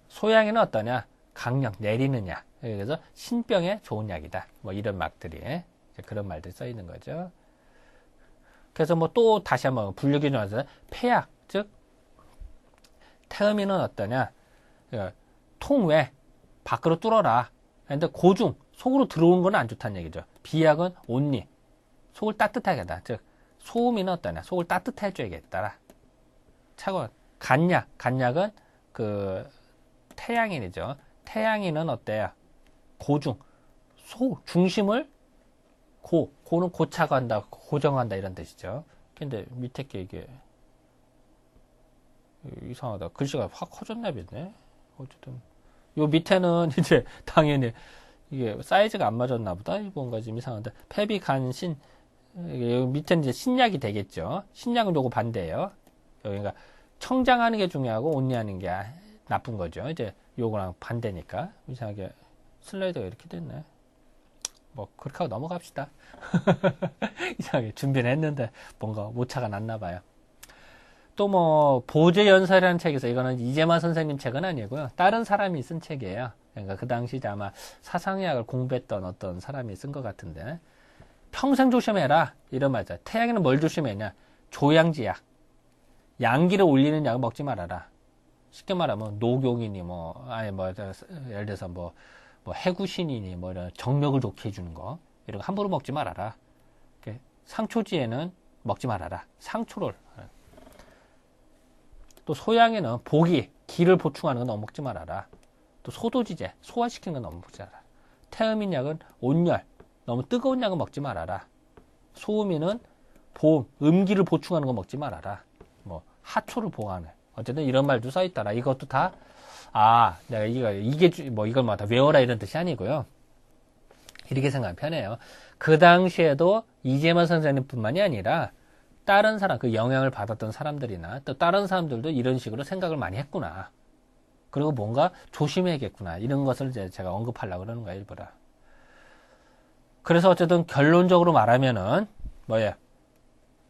소양에는 어떠냐? 강력, 내리는 약. 그래서 신병에 좋은 약이다. 뭐 이런 말들이, 그런 말들이 써 있는 거죠. 그래서 뭐 또 다시 한번 분류기 중에서 폐약, 즉 태음인은 어떠냐? 통외, 밖으로 뚫어라. 근데 고중, 속으로 들어오는 건 안 좋다는 얘기죠. 비약은 온리, 속을 따뜻하게 하다. 즉 소음인은 어떠냐? 속을 따뜻하게 해줘야겠다. 차가운 간약은 그 태양인이죠. 태양인은 어때요? 고중, 중심을 고는 고차가 한다, 고정한다 이런 뜻이죠. 근데 밑에 게 이게 이상하다. 글씨가 확 커졌나 보네. 어쨌든 요 밑에는 이제 당연히 이게 사이즈가 안 맞았나 보다. 뭔가 좀 이상한데 폐비 간신 밑에는 이제 신약이 되겠죠. 신약은 요거 반대예요. 그러니까 청장하는 게 중요하고 온리하는 게 나쁜 거죠. 이제 요거랑 반대니까. 이상하게 슬라이드가 이렇게 됐네. 뭐 그렇게 하고 넘어갑시다. 이상하게 준비를 했는데 뭔가 오차가 났나 봐요. 또 뭐 보제연설이라는 책에서, 이거는 이재만 선생님 책은 아니고요. 다른 사람이 쓴 책이에요. 그러니까 그 당시 아마 사상의학을 공부했던 어떤 사람이 쓴 것 같은데, 평생 조심해라 이런 말이죠. 태양에는 뭘 조심해냐? 조양지약, 양기를 올리는 약을 먹지 말아라. 쉽게 말하면 녹용이니 예를 들어서 뭐 해구신이니 뭐 이런 정력을 좋게 해주는 거, 이런 거 함부로 먹지 말아라. 상초지에는 먹지 말아라. 상초를. 또 소양에는 보기, 기를 보충하는 건 너무 먹지 말아라. 또 소도지제, 소화시키는 건 너무 먹지 말아라. 태음인 약은 온열, 너무 뜨거운 약은 먹지 말아라. 소음인은 보험, 음기를 보충하는 거 먹지 말아라. 뭐 하초를 보호하는, 어쨌든 이런 말도 써있더라. 이것도 다 내가 이걸 다 외워라 이런 뜻이 아니고요. 이렇게 생각하면 편해요. 그 당시에도 이재만 선생님뿐만이 아니라 다른 사람, 그 영향을 받았던 사람들이나 또 다른 사람들도 이런 식으로 생각을 많이 했구나. 그리고 뭔가 조심해야겠구나. 이런 것을 제가 언급하려고 그러는 거예요, 일부러. 그래서 어쨌든 결론적으로 말하면은 뭐예요?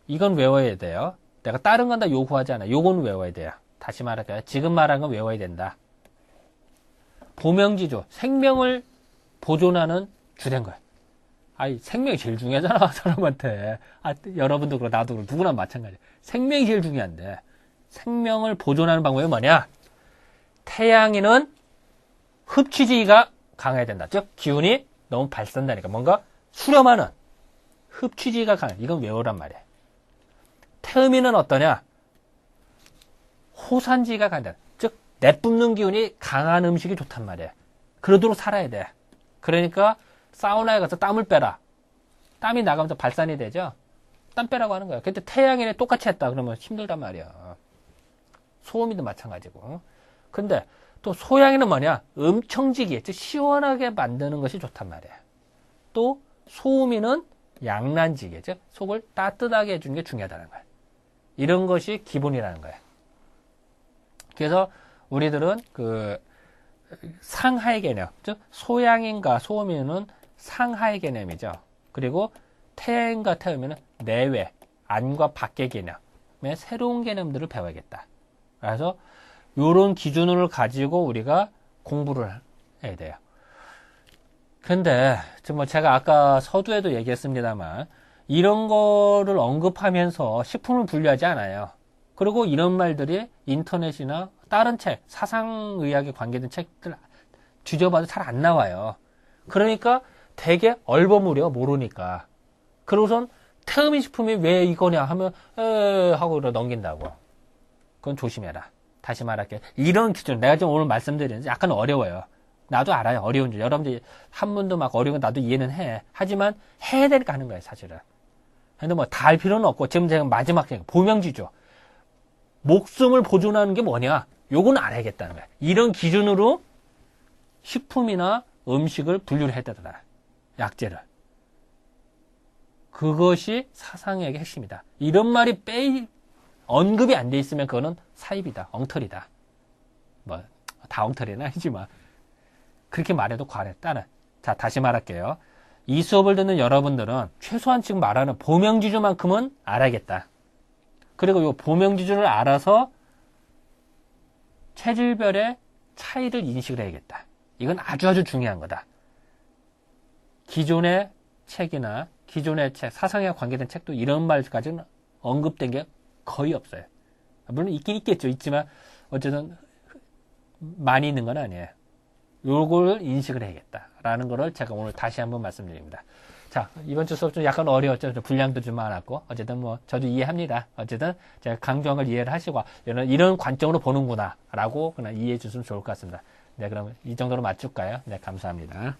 이건 외워야 돼요. 내가 다른 건 다 요구하지 않아. 요건 외워야 돼요. 다시 말할게요. 지금 말한 건 외워야 된다. 보명지조, 생명을 보존하는 주된 거야. 생명이 제일 중요하잖아, 사람한테. 여러분도 그렇고, 나도 그렇고, 누구나 마찬가지야. 생명이 제일 중요한데, 생명을 보존하는 방법이 뭐냐? 태양인은 흡취지가 강해야 된다. 즉, 기운이 너무 발산되니까, 뭔가 수렴하는 흡취지가 강해. 이건 외우란 말이야. 태음인은 어떠냐? 토산지가 간다. 즉 내뿜는 기운이 강한 음식이 좋단 말이에요. 그러도록 살아야 돼. 그러니까 사우나에 가서 땀을 빼라. 땀이 나가면서 발산이 되죠. 땀 빼라고 하는 거야. 근데 태양인에 똑같이 했다 그러면 힘들단 말이야. 소음이도 마찬가지고. 근데 또 소양인은 뭐냐? 음청지기, 즉 시원하게 만드는 것이 좋단 말이야. 또 소음인은 양란지기, 즉 속을 따뜻하게 해주는 게 중요하다는 거야. 이런 것이 기본이라는 거야. 그래서 우리들은 그 상하의 개념, 즉 소양인과 소음인은 상하의 개념이죠. 그리고 태양과 태음인은 내외, 안과 밖의 개념의 새로운 개념들을 배워야겠다. 그래서 이런 기준을 가지고 우리가 공부를 해야 돼요. 근데 뭐 제가 아까 서두에도 얘기했습니다만 이런 거를 언급하면서 식품을 분류하지 않아요. 그리고 이런 말들이 인터넷이나 다른 책, 사상의학에 관계된 책들 뒤져봐도 잘 안 나와요. 그러니까 되게 얼버무려 모르니까. 그러고선 태음인 식품이 왜 이거냐 하면 하고 넘긴다고. 그건 조심해라. 다시 말할게. 이런 기준, 내가 지금 오늘 말씀드리는데 약간 어려워요. 나도 알아요. 어려운 줄. 여러분들이 한문도 막 어려운 거 나도 이해는 해. 하지만 해야 되니까 하는 거예요, 사실은. 근데 뭐 다 할 필요는 없고, 지금 제가 마지막 보명지조. 목숨을 보존하는 게 뭐냐? 요건 알아야겠다는 거야. 이런 기준으로 식품이나 음식을 분류를 했다더라. 약재를. 그것이 사상의학의 핵심이다. 이런 말이 언급이 안 돼 있으면 그거는 사입이다. 엉터리다. 뭐, 다 엉터리는 아니지만. 그렇게 말해도 과했다는. 자, 다시 말할게요. 이 수업을 듣는 여러분들은 최소한 지금 말하는 보명지주만큼은 알아야겠다. 그리고 이 보명지주를 알아서 체질별의 차이를 인식을 해야겠다. 이건 아주 중요한 거다. 기존의 책이나 기존의 책, 사상에 관계된 책도 이런 말까지는 언급된 게 거의 없어요. 물론 있긴 있겠죠. 있지만 어쨌든 많이 있는 건 아니에요. 요걸 인식을 해야겠다라는 거를 제가 오늘 다시 한번 말씀드립니다. 자, 이번 주 수업 좀 약간 어려웠죠. 분량도 좀 많았고. 어쨌든 뭐, 저도 이해합니다. 어쨌든 제가 강조한 걸 이해를 하시고, 이런 관점으로 보는구나. 라고 그냥 이해해 주시면 좋을 것 같습니다. 네, 그럼 이 정도로 맞출까요? 네, 감사합니다.